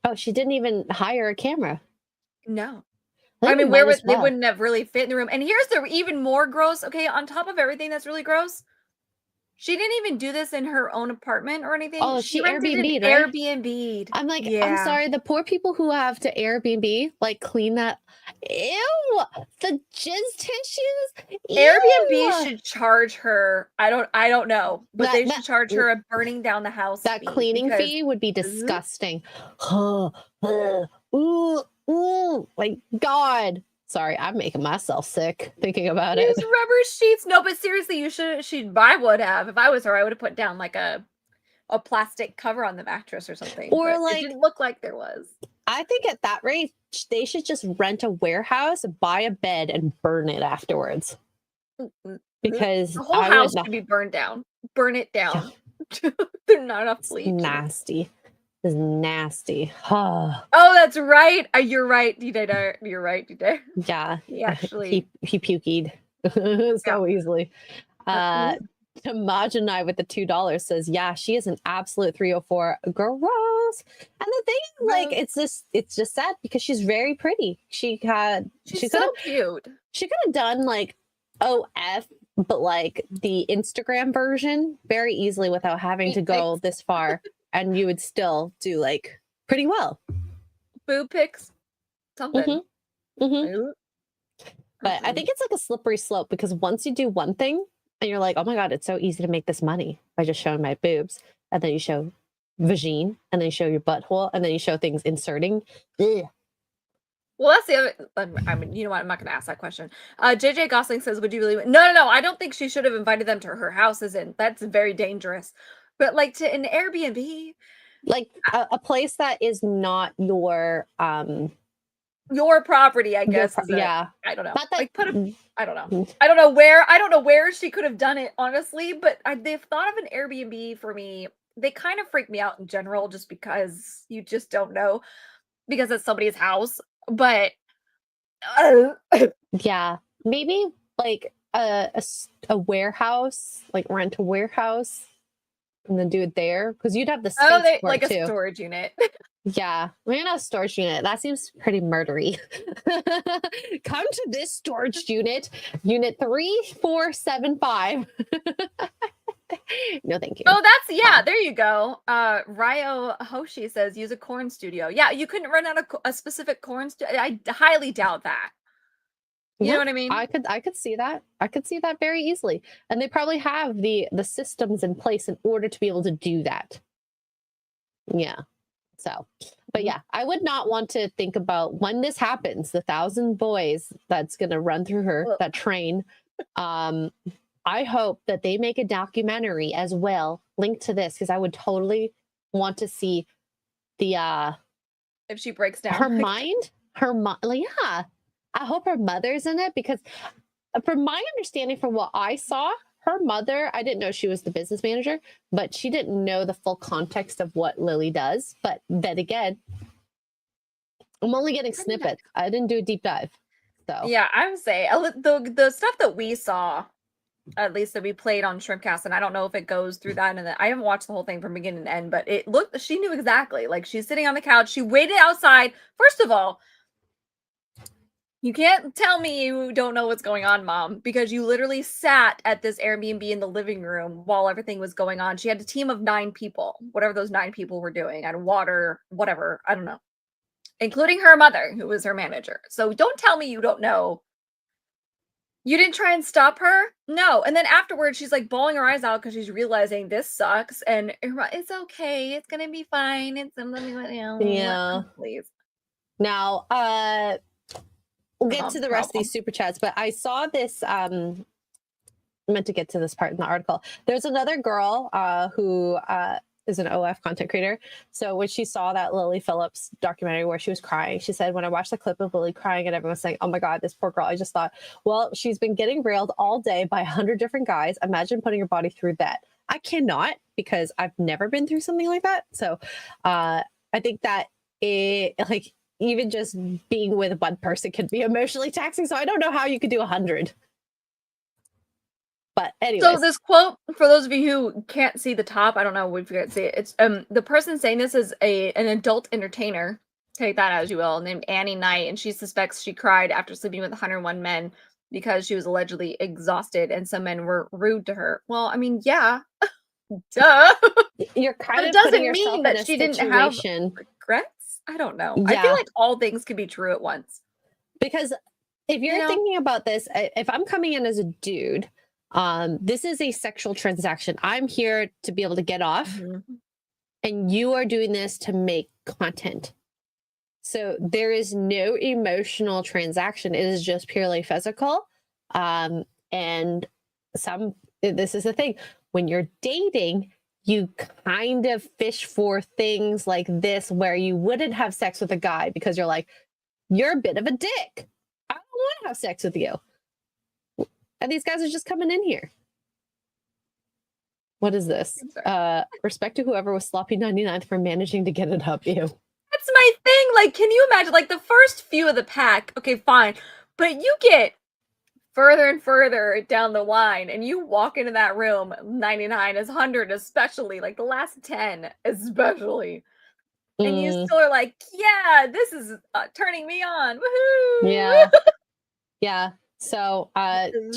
Oh, she didn't even hire a camera. No. I I think mean, might where as would they well. wouldn't have really fit in the room. And here's the even more gross. Okay, on top of everything that's really gross, she didn't even do this in her own apartment or anything. Oh, She she rented an Airbnb'd, right? Airbnb. I'm like, I'm Yeah. sorry, the poor people who have to Airbnb, like clean that. Ew, the jizz tissues. Airbnb Ew. should charge her. I don't know, but That- they that- should charge her a burning down the house That fee cleaning because fee would be disgusting. Ooh, ooh, like God. Sorry, I'm making myself sick thinking about use it. rubber sheets. No, but seriously, you should. I would have. If I was her, I would have put down like a plastic cover on the mattress or something. Or but like- it didn't look like there was. I think at that rate, they should just rent a warehouse, buy a bed, and burn it afterwards. Because The whole I house would not. should be burned down. Burn it down. There's not enough It's bleach. nasty. It's nasty. Oh, that's right. You're right, DJ. You're right, DJ. Yeah. He actually. He puked so easily. Tamaj and I with the $2 says, yeah, she is an absolute 304. Gross. And the thing is, like, it's just sad because she's very pretty. She's she so cute. She could have done like OF, but like the Instagram version very easily without having to go this far. And you would still do like pretty well. Boob pics. Something. But I think it's like a slippery slope because once you do one thing and you're like, oh my God, it's so easy to make this money by just showing my boobs. And then you show vagine and then you show your butthole and then you show things inserting. Ugh. Well, that's the other. I mean, you know what? I'm not going to ask that question. JJ Gosling says, "Would you really?" No. I don't think she should have invited them to her house. That's very dangerous. But like to an Airbnb, like a place that is not your property, I guess. Yeah. I don't know. Not that, like I don't know. I don't know where she could have done it, honestly. But they've thought of an Airbnb for me. They kind of freak me out in general, just because you just don't know, because it's somebody's house. But yeah, maybe like a warehouse, like rent a warehouse and then do it there because you'd have the space for like it a too. storage unit. Yeah, maybe not a storage unit. That seems pretty murdery. Come to this storage unit 3475. No, thank you. Oh, there you go. Ryo Hoshi says use a corn studio. Yeah, you couldn't run out a specific corn studio. I highly doubt that. You know what I mean? I could see that. I could see that very easily. And they probably have the systems in place in order to be able to do that. Yeah. So, but yeah, I would not want to think about when this happens, the 1,000 boys that's going to run through that train. I hope that they make a documentary as well linked to this because I would totally want to see the if she breaks down her mind. Yeah, I hope her mother's in it because from my understanding, from what I saw, her mother, I didn't know she was the business manager, but she didn't know the full context of what Lily does. But then again, I'm only getting snippets. I didn't do a deep dive. So yeah, I would say the stuff that we saw, at least that we played on Shrimpcast, and I don't know if it goes through that, and I haven't watched the whole thing from beginning to end, but she knew exactly. Like, she's sitting on the couch, she waited outside. First of all, you can't tell me you don't know what's going on, Mom, because you literally sat at this Airbnb in the living room while everything was going on. She had a team of 9 people, whatever those 9 people were doing, and water, whatever, I don't know, including her mother, who was her manager. So don't tell me you don't know. You didn't try and stop her? No. And then afterwards, she's like bawling her eyes out because she's realizing this sucks. And it's okay. It's going to be fine. yeah. Please. Now, we'll get to the rest of these super chats, but I saw this. I meant to get to this part in the article. There's another girl who is an OF content creator. So when she saw that Lily Phillips documentary where she was crying, she said, when I watched the clip of Lily crying and everyone's saying, oh my God, this poor girl, I just thought, well, she's been getting railed all day by 100 different guys. Imagine putting your body through that. I cannot, because I've never been through something like that. So I think that like even just being with one person can be emotionally taxing. So I don't know how you could do 100. But anyways. So this quote, for those of you who can't see the top, I don't know if you can see it. It's the person saying this is an adult entertainer, take that as you will, named Annie Knight, and she suspects she cried after sleeping with 101 men because she was allegedly exhausted and some men were rude to her. Well, I mean, yeah, duh. You're kind But of it doesn't putting yourself mean in that a she didn't have situation. regrets. I don't know. I Yeah. feel like all things could be true at once. Because if you're You know? thinking about this, if I'm coming in as a dude, this is a sexual transaction. I'm here to be able to get off, and you are doing this to make content. So there is no emotional transaction. It is just purely physical. And this is the thing. When you're dating, you kind of fish for things like this where you wouldn't have sex with a guy because you're like, you're a bit of a dick. I don't want to have sex with you. And these guys are just coming in here. What is this? Respect to whoever was sloppy 99th for managing to get it up. Ew. That's my thing. Like, can you imagine? Like, the first few of the pack, okay, fine. But you get further and further down the line, and you walk into that room, 99 is 100, especially, like the last 10, especially. And you still are like, yeah, this is turning me on. Woohoo! Yeah. Yeah. So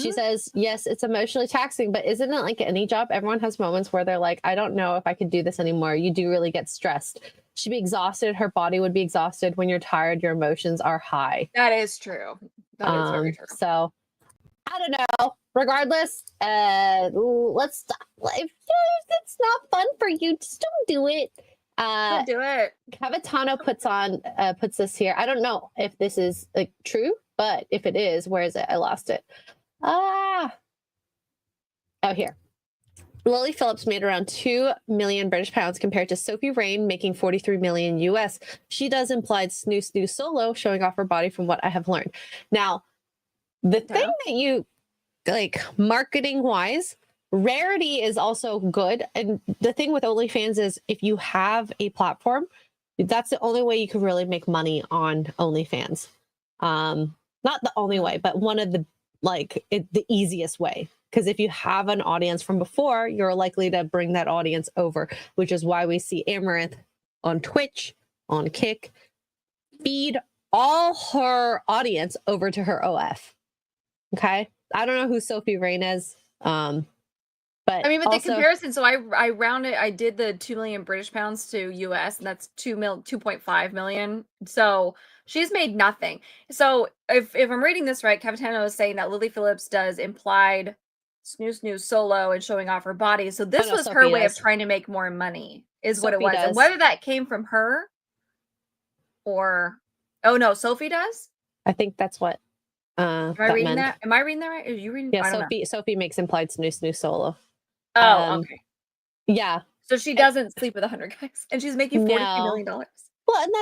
she says, yes, it's emotionally taxing, but isn't it like any job? Everyone has moments where they're like, I don't know if I could do this anymore. You do really get stressed. She'd be exhausted. Her body would be exhausted. When you're tired, your emotions are high. That is true. That is very true. So I don't know. Regardless, let's stop. If it's not fun for you, just don't do it. Don't do it. Cavatano puts this here. I don't know if this is like true, but if it is, where is it? I lost it. Oh, here. Lily Phillips made around 2 million British pounds compared to Sophie Rain making 43 million US. She does implied snoo snoo solo, showing off her body from what I have learned. Now, the thing that you like marketing wise, rarity is also good. And the thing with OnlyFans is if you have a platform, that's the only way you can really make money on OnlyFans. Not the only way, but one of the the easiest way. Because if you have an audience from before, you're likely to bring that audience over, which is why we see Amaranth on Twitch, on Kick, feed all her audience over to her OF. Okay. I don't know who Sophie Rain is. But I mean, with also, the comparison, so I rounded, I did the 2 million British pounds to US, and that's 2.5 million. So she's made nothing. So if I'm reading this right, Cavatano is saying that Lily Phillips does implied snoo snoo solo and showing off her body. So this was her way of trying to make more money, is what it was. And whether that came from her or, oh no, Sophie does? I think that's what. Am I reading that? Am I reading that right? Are you reading? Yeah, Sophie makes implied snoo snoo solo. Oh, okay. Yeah. So she doesn't sleep with 100 guys, and she's making $43 million. Well, and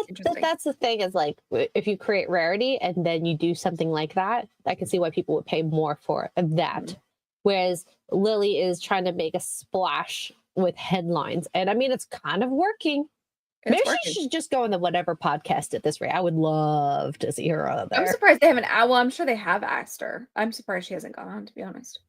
that's the thing is like if you create rarity and then you do something like that, I can see why people would pay more for that. Whereas Lily is trying to make a splash with headlines, and I mean it's kind of working. Maybe she should just go on the whatever podcast at this rate. I would love to see her on there. I'm surprised they haven't. Well, I'm sure they have asked her. I'm surprised she hasn't gone on, to be honest.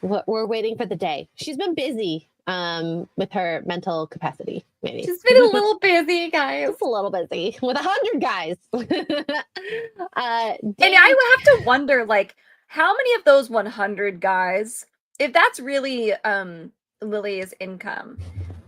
We're waiting for the day. She's been busy with her mental capacity, maybe. She's been a little busy, guys. Just a little busy with 100 guys. And I would have to wonder, like, how many of those 100 guys, if that's really Lily's income,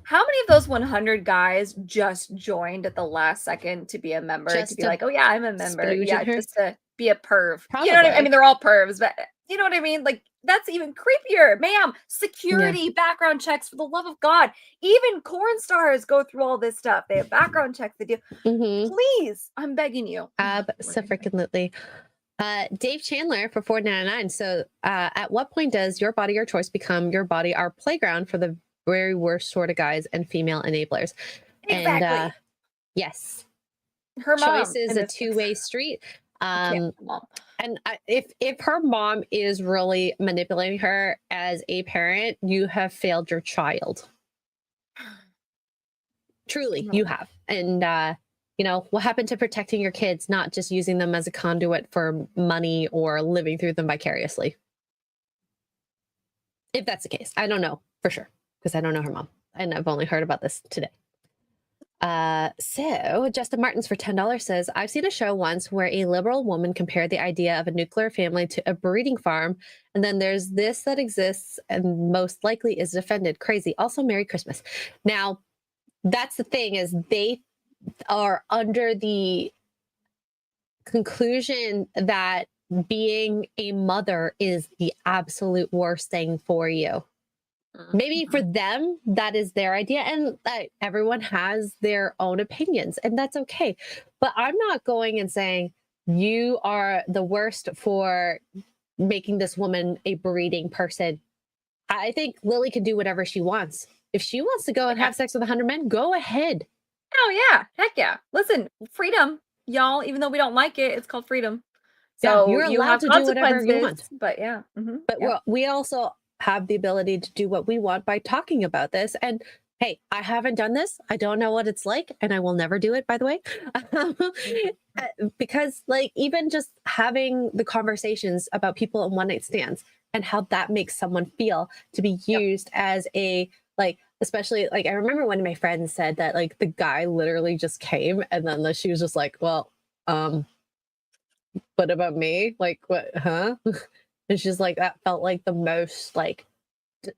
how many of those 100 guys just joined at the last second to be a member, to be like, oh yeah, I'm a member. Yeah, just to be a perv. Probably. You know what I mean? They're all pervs, but you know what I mean? Like, that's even creepier. Ma'am, security, background checks, for the love of God. Even corn stars go through all this stuff. They have background checks. They do. Please, I'm begging you. Abso-freaking-lutely. Dave Chandler for $4.99. So at what point does your body, your choice become your body, our playground for the very worst sort of guys and female enablers. Exactly. And yes, Her mom choice is in a this- two-way street. I can't with her mom. And if her mom is really manipulating her as a parent, you have failed your child. Truly, you have. And you know, what happened to protecting your kids, not just using them as a conduit for money or living through them vicariously? If that's the case, I don't know for sure because I don't know her mom, and I've only heard about this today. So Justin Martins for $10 says, I've seen a show once where a liberal woman compared the idea of a nuclear family to a breeding farm. And then there's this that exists and most likely is defended. Crazy. Also, Merry Christmas. Now, that's the thing is they are under the conclusion that being a mother is the absolute worst thing for you. Maybe for them, that is their idea. And everyone has their own opinions, and that's okay. But I'm not going and saying you are the worst for making this woman a breeding person. I think Lily can do whatever she wants. If she wants to go and have sex with 100 men, go ahead. Oh, yeah. Heck yeah. Listen, freedom, y'all, even though we don't like it, it's called freedom. So you're you allowed have to do whatever you consequences, want. But yeah. But we also have the ability to do what we want by talking about this. And hey, I haven't done this. I don't know what it's like, and I will never do it, by the way. Because like even just having the conversations about people and one-night stands and how that makes someone feel to be used as a like, especially like I remember one of my friends said that like the guy literally just came and then she was just like, well, what about me? Like what, huh? And she's like, that felt like the most like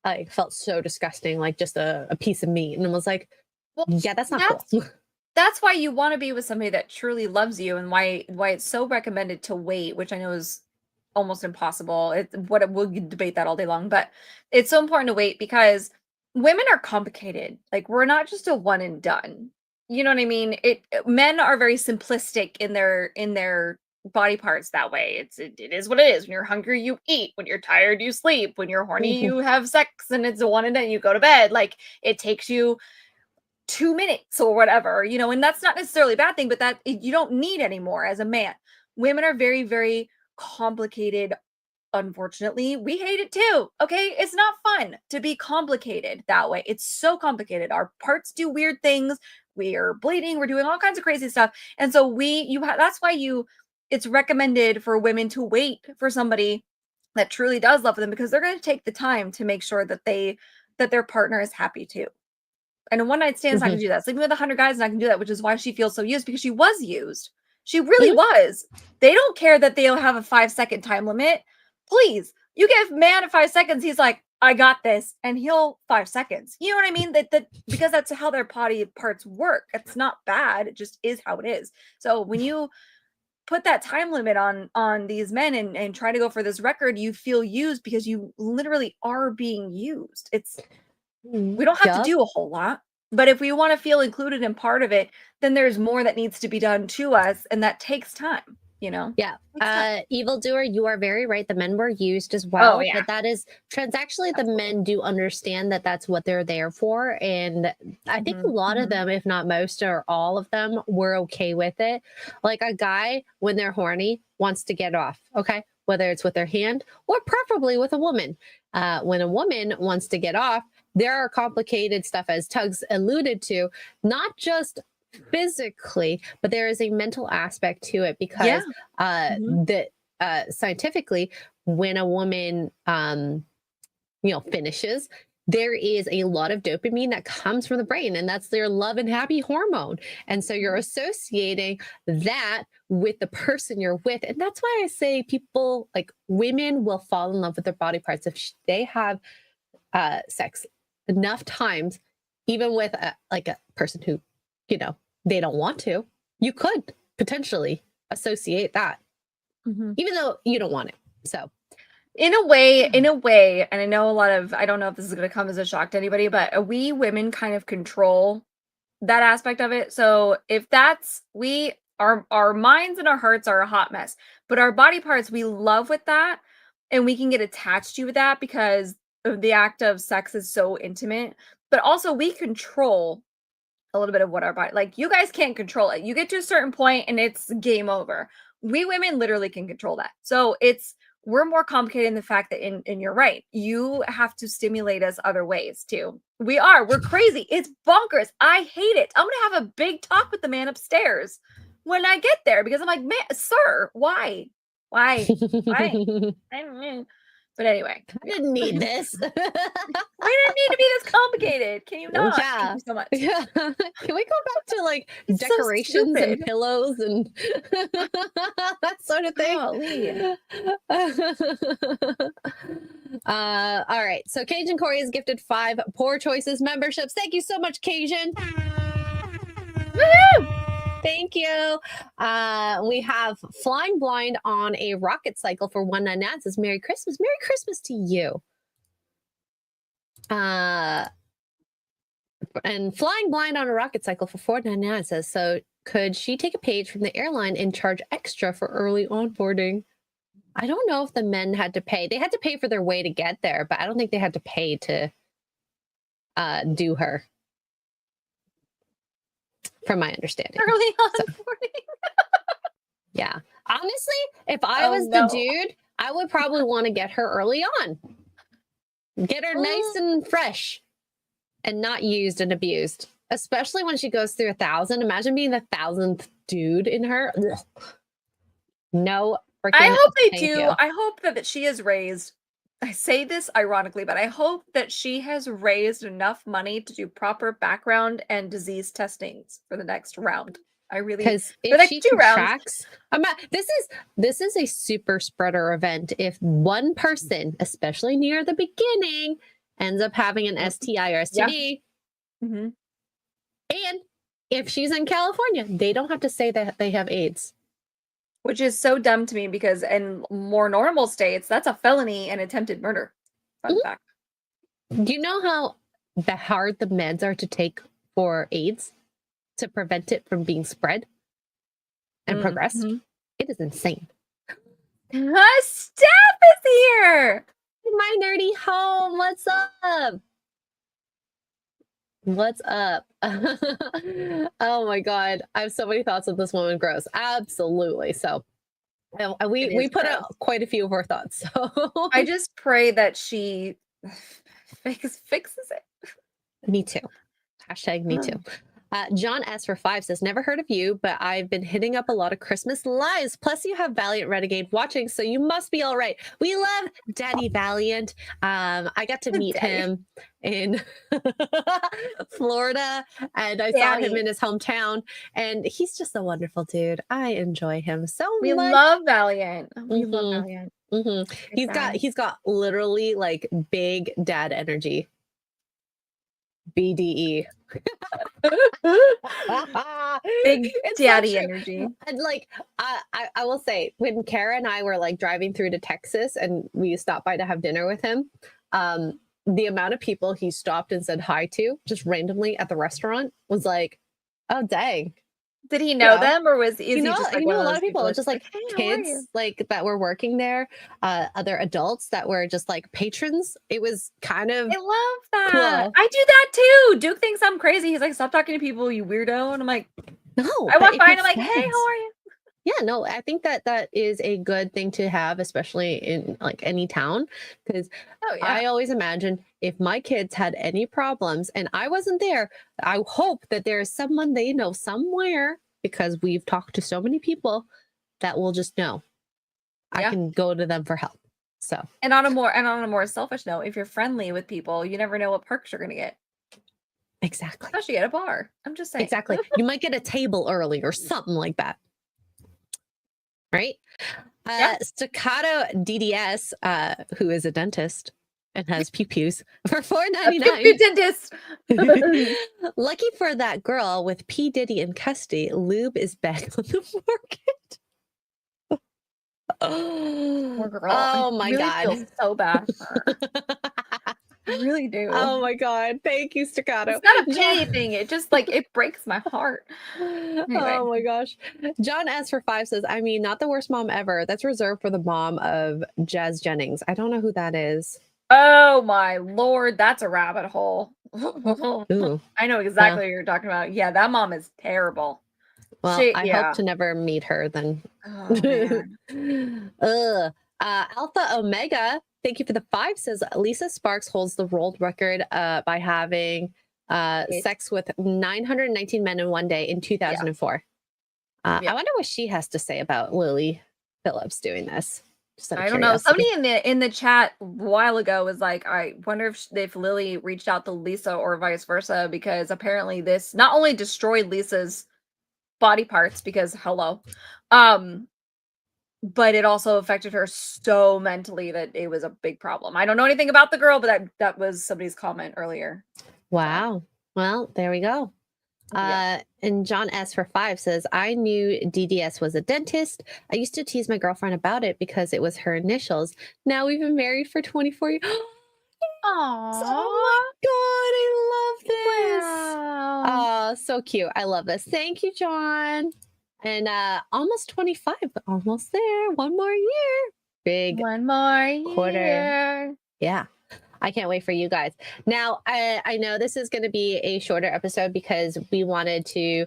I felt so disgusting, like just a piece of meat. And I was like, Well, yeah, that's not cool. That's why you want to be with somebody that truly loves you, and why it's so recommended to wait, which I know is almost impossible. We'll debate that all day long, but it's so important to wait because women are complicated. Like we're not just a one and done. You know what I mean? Men are very simplistic in their body parts that way. It is what it is. When you're hungry, you eat. When you're tired, you sleep. When you're horny, you have sex, and it's a one and done. You go to bed. Like it takes you 2 minutes or whatever, you know, and that's not necessarily a bad thing, but that you don't need anymore as a man. Women are very, very complicated. Unfortunately, we hate it too. Okay. It's not fun to be complicated that way. It's so complicated. Our parts do weird things. We are bleeding. We're doing all kinds of crazy stuff. And so that's why it's recommended for women to wait for somebody that truly does love them because they're going to take the time to make sure that their partner is happy too. And a one-night stand's not going to do that. Sleeping with 100 guys is not going to do that, which is why she feels so used because she was used. She really was. They don't care that they'll have a 5-second time limit. Please, you give man 5 seconds, he's like, I got this, and he'll 5 seconds. You know what I mean? That because that's how their body parts work. It's not bad. It just is how it is. So when you put that time limit on these men and try to go for this record, you feel used because you literally are being used. We don't have to do a whole lot, but if we want to feel included in part of it, then there's more that needs to be done to us, and that takes time, you know? Yeah. Evildoer, you are very right. The men were used as well. Oh, yeah. But that is transactionally, the men do understand that that's what they're there for. And I think a lot of them, if not most or all of them, were okay with it. Like a guy, when they're horny, wants to get off, okay? Whether it's with their hand or preferably with a woman. When a woman wants to get off, there are complicated stuff, as Tugs alluded to, not just physically, but there is a mental aspect to it because scientifically, when a woman, finishes, there is a lot of dopamine that comes from the brain, and that's their love and happy hormone. And so you're associating that with the person you're with. And that's why I say people, like women, will fall in love with their body parts if they have sex enough times, even with a person who, they don't want to. You could potentially associate that, even though you don't want it. So in a way, and I know I don't know if this is going to come as a shock to anybody, but we women kind of control that aspect of it. So if our minds and our hearts are a hot mess, but our body parts, we love with that, and we can get attached to that because the act of sex is so intimate but also we control a little bit of what our body, like you guys can't control it. You get to a certain point and it's game over. We women literally can control that. So we're more complicated in the fact that and you're right. You have to stimulate us other ways too. We're crazy. It's bonkers. I hate it. I'm gonna have a big talk with the man upstairs when I get there because I'm like, man, sir, why? Why? But anyway, I didn't need this. we didn't need to be this complicated. Can you not? Yeah. Thank you so much. Yeah. Can we go back to like It's so decorations and stupid. pillows and that sort of thing? Golly. All right. So Cajun Corey is gifted 5 Poor Choices memberships. Thank you so much, Cajun. Woohoo! Thank you. We have Flying Blind on a rocket cycle for 199. Says Merry Christmas. Merry Christmas to you. And Flying Blind on a rocket cycle for 499 says, so could she take a page from the airline and charge extra for early onboarding? I don't know if the men had to pay. They had to pay for their way to get there, but I don't think they had to pay to do her. From my understanding. Early onboarding. Yeah. Honestly, if I was no. the dude, I would probably want to get her early on. Get her nice and fresh and not used and abused. Especially when she goes through 1,000. Imagine being the 1,000th dude in her. Ugh. No freaking I hope they thank do. you. I hope that she is raised. I say this ironically, but I hope that she has raised enough money to do proper background and disease testings for the next round. I really, Because the if next she 2 rounds. contracts, this is a super spreader event. If one person, especially near the beginning, ends up having an STI or STD, Mhm. and if she's in California, they don't have to say that they have AIDS. Which is so dumb to me because in more normal states, that's a felony and attempted murder. Fun fact. Do you know how hard the meds are to take for AIDS to prevent it from being spread and progress? Mhm. It is insane. Steph is here. My nerdy home. What's up? What's up? Oh my god, I have so many thoughts of this woman. Gross. Absolutely. So we put gross. out quite a few of our thoughts. So I just pray that she fixes it. me too. Hashtag me too. John S for 5 says, never heard of you, but I've been hitting up a lot of Christmas lives. Plus you have Valiant Renegade watching, so you must be all right. We love Daddy Valiant. I got to meet him in Florida, and I saw him in his hometown, and he's just a wonderful dude. I enjoy him so We much. love Valiant. We love Valiant. He's got literally like big dad energy. BDE. Big It's daddy so true. energy. And like I will say, when Kara and I were like driving through to Texas and we stopped by to have dinner with him, the amount of people he stopped and said hi to just randomly at the restaurant was like, oh dang. Did he know them, or is he just like you one know a of lot those of people, that's just like "Hey, how are you?" kids like that were working there, other adults that were just like patrons. It was kind of I love that. cool. I do that too. Duke thinks I'm crazy. He's like, stop talking to people, you weirdo. And I'm like, no. I but walk if by you're and I'm like, hey, friends- how are you? Yeah, no, I think that is a good thing to have, especially in like any town, because Oh yeah. I always imagine if my kids had any problems and I wasn't there, I hope that there is someone they know somewhere, because we've talked to so many people that will just know. I Yeah. can go to them for help. So And on a more selfish note, if you're friendly with people, you never know what perks you're gonna get, exactly. especially at a bar. I'm just saying. Exactly. You might get a table early or something like that. Right? Yeah. Staccato DDS, who is a dentist and has pew-pews for A $4.99. pew dentist. Lucky for that girl with P. Diddy in custody, lube is back on the market. Poor girl. Oh I my really God. feel so bad for her. I really do. Oh my God. Thank you, Staccato. It's not a pity thing. It just like it breaks my heart. Oh my gosh. John S for 5 says, I mean, not the worst mom ever. That's reserved for the mom of Jazz Jennings. I don't know who that is. Oh my lord, that's a rabbit hole. Ooh. I know exactly what you're talking about. Yeah, that mom is terrible. Well, I hope Yeah. to never meet her then. Oh man. Alpha Omega, thank you for the 5, says Lisa Sparks holds the world record by having sex with 919 men in one day in 2004. Yeah. I wonder what she has to say about Lily Phillips doing this. Just out of I don't know. curiosity. Somebody in the chat a while ago was like, I wonder if Lily reached out to Lisa or vice versa, because apparently this not only destroyed Lisa's body parts, because hello, but it also affected her so mentally that it was a big problem. I don't know anything about the girl, but that was somebody's comment earlier. Wow. Well, there we go. Yeah. And John S for 5 says, I knew DDS was a dentist. I used to tease my girlfriend about it because it was her initials. Now we've been married for 24 years. Oh my God, I love this. Wow. Oh, so cute. I love this. Thank you, John. And almost 25, but almost there. One more year. Big One more quarter. year. Yeah. I can't wait for you guys. Now, I know this is going to be a shorter episode because we wanted to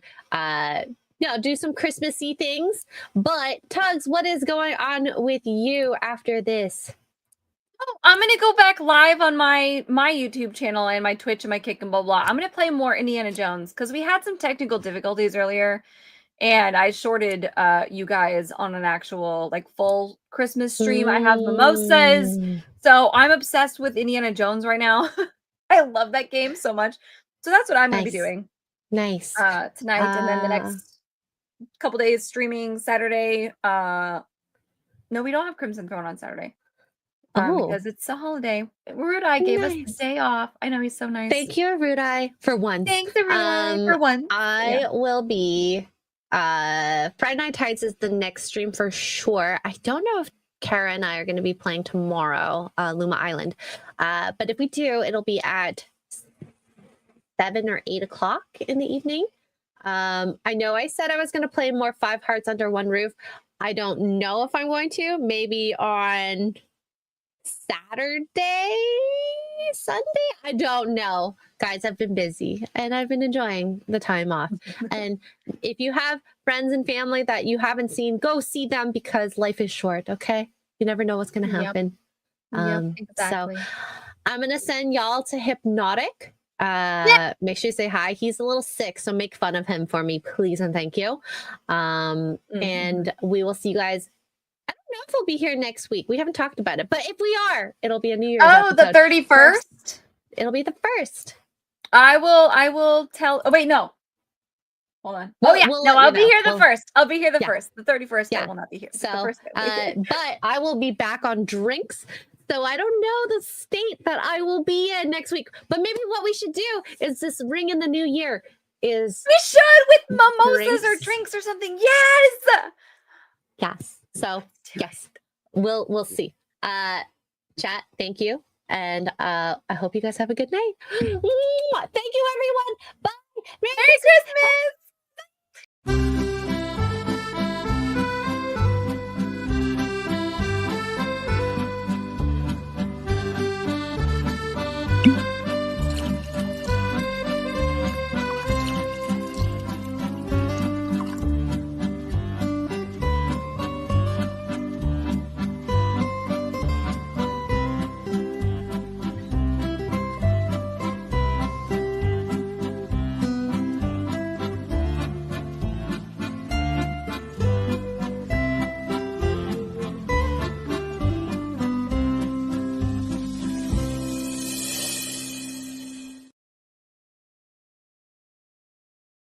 do some Christmassy things. But Tugs, what is going on with you after this? Oh, I'm gonna go back live on my YouTube channel and my Twitch and my Kick and Blah Blah. I'm gonna play more Indiana Jones because we had some technical difficulties earlier, and I shorted you guys on an actual like full Christmas stream. I have mimosas, so I'm obsessed with Indiana Jones right now. I love that game so much, so that's what I'm gonna be doing. Nice. Tonight, and then the next couple days streaming Saturday. No, we don't have Crimson Throne on Saturday. Because it's a holiday. Rudai gave us the day off. I know, he's so nice. Thank you, Rudai, for once. Thanks, Rudai, for once. I will be Friday Night Tides is the next stream for sure. I don't know if Kara and I are going to be playing tomorrow, Luma Island. But if we do, it'll be at 7 or 8 o'clock in the evening. I know I said I was going to play more 5 Hearts Under One Roof. I don't know if I'm going to. Maybe on Saturday, Sunday? I don't know. Guys, I've been busy and I've been enjoying the time off. And if you have friends and family that you haven't seen, go see them because life is short, okay? You never know what's going to happen. Exactly. So I'm going to send y'all to Hypnotic. Make sure you say hi. He's a little sick, so make fun of him for me, please and thank you. And we will see you guys. I don't know if we'll be here next week. We haven't talked about it, but if we are, it'll be a New Year's episode. The 31st? It'll be the 1st. I will tell. Oh, wait, no. Hold on. I'll be here the 1st. I'll be here the 1st. The 31st, I will not be here. So, but I will be back on drinks. So I don't know the state that I will be in next week. But maybe what we should do is this ring in the new year is... We should with mimosas or drinks or something. Yes! Yes. So, yes. We'll see. Chat, thank you. And I hope you guys have a good night. Thank you, everyone. Bye. Merry Christmas!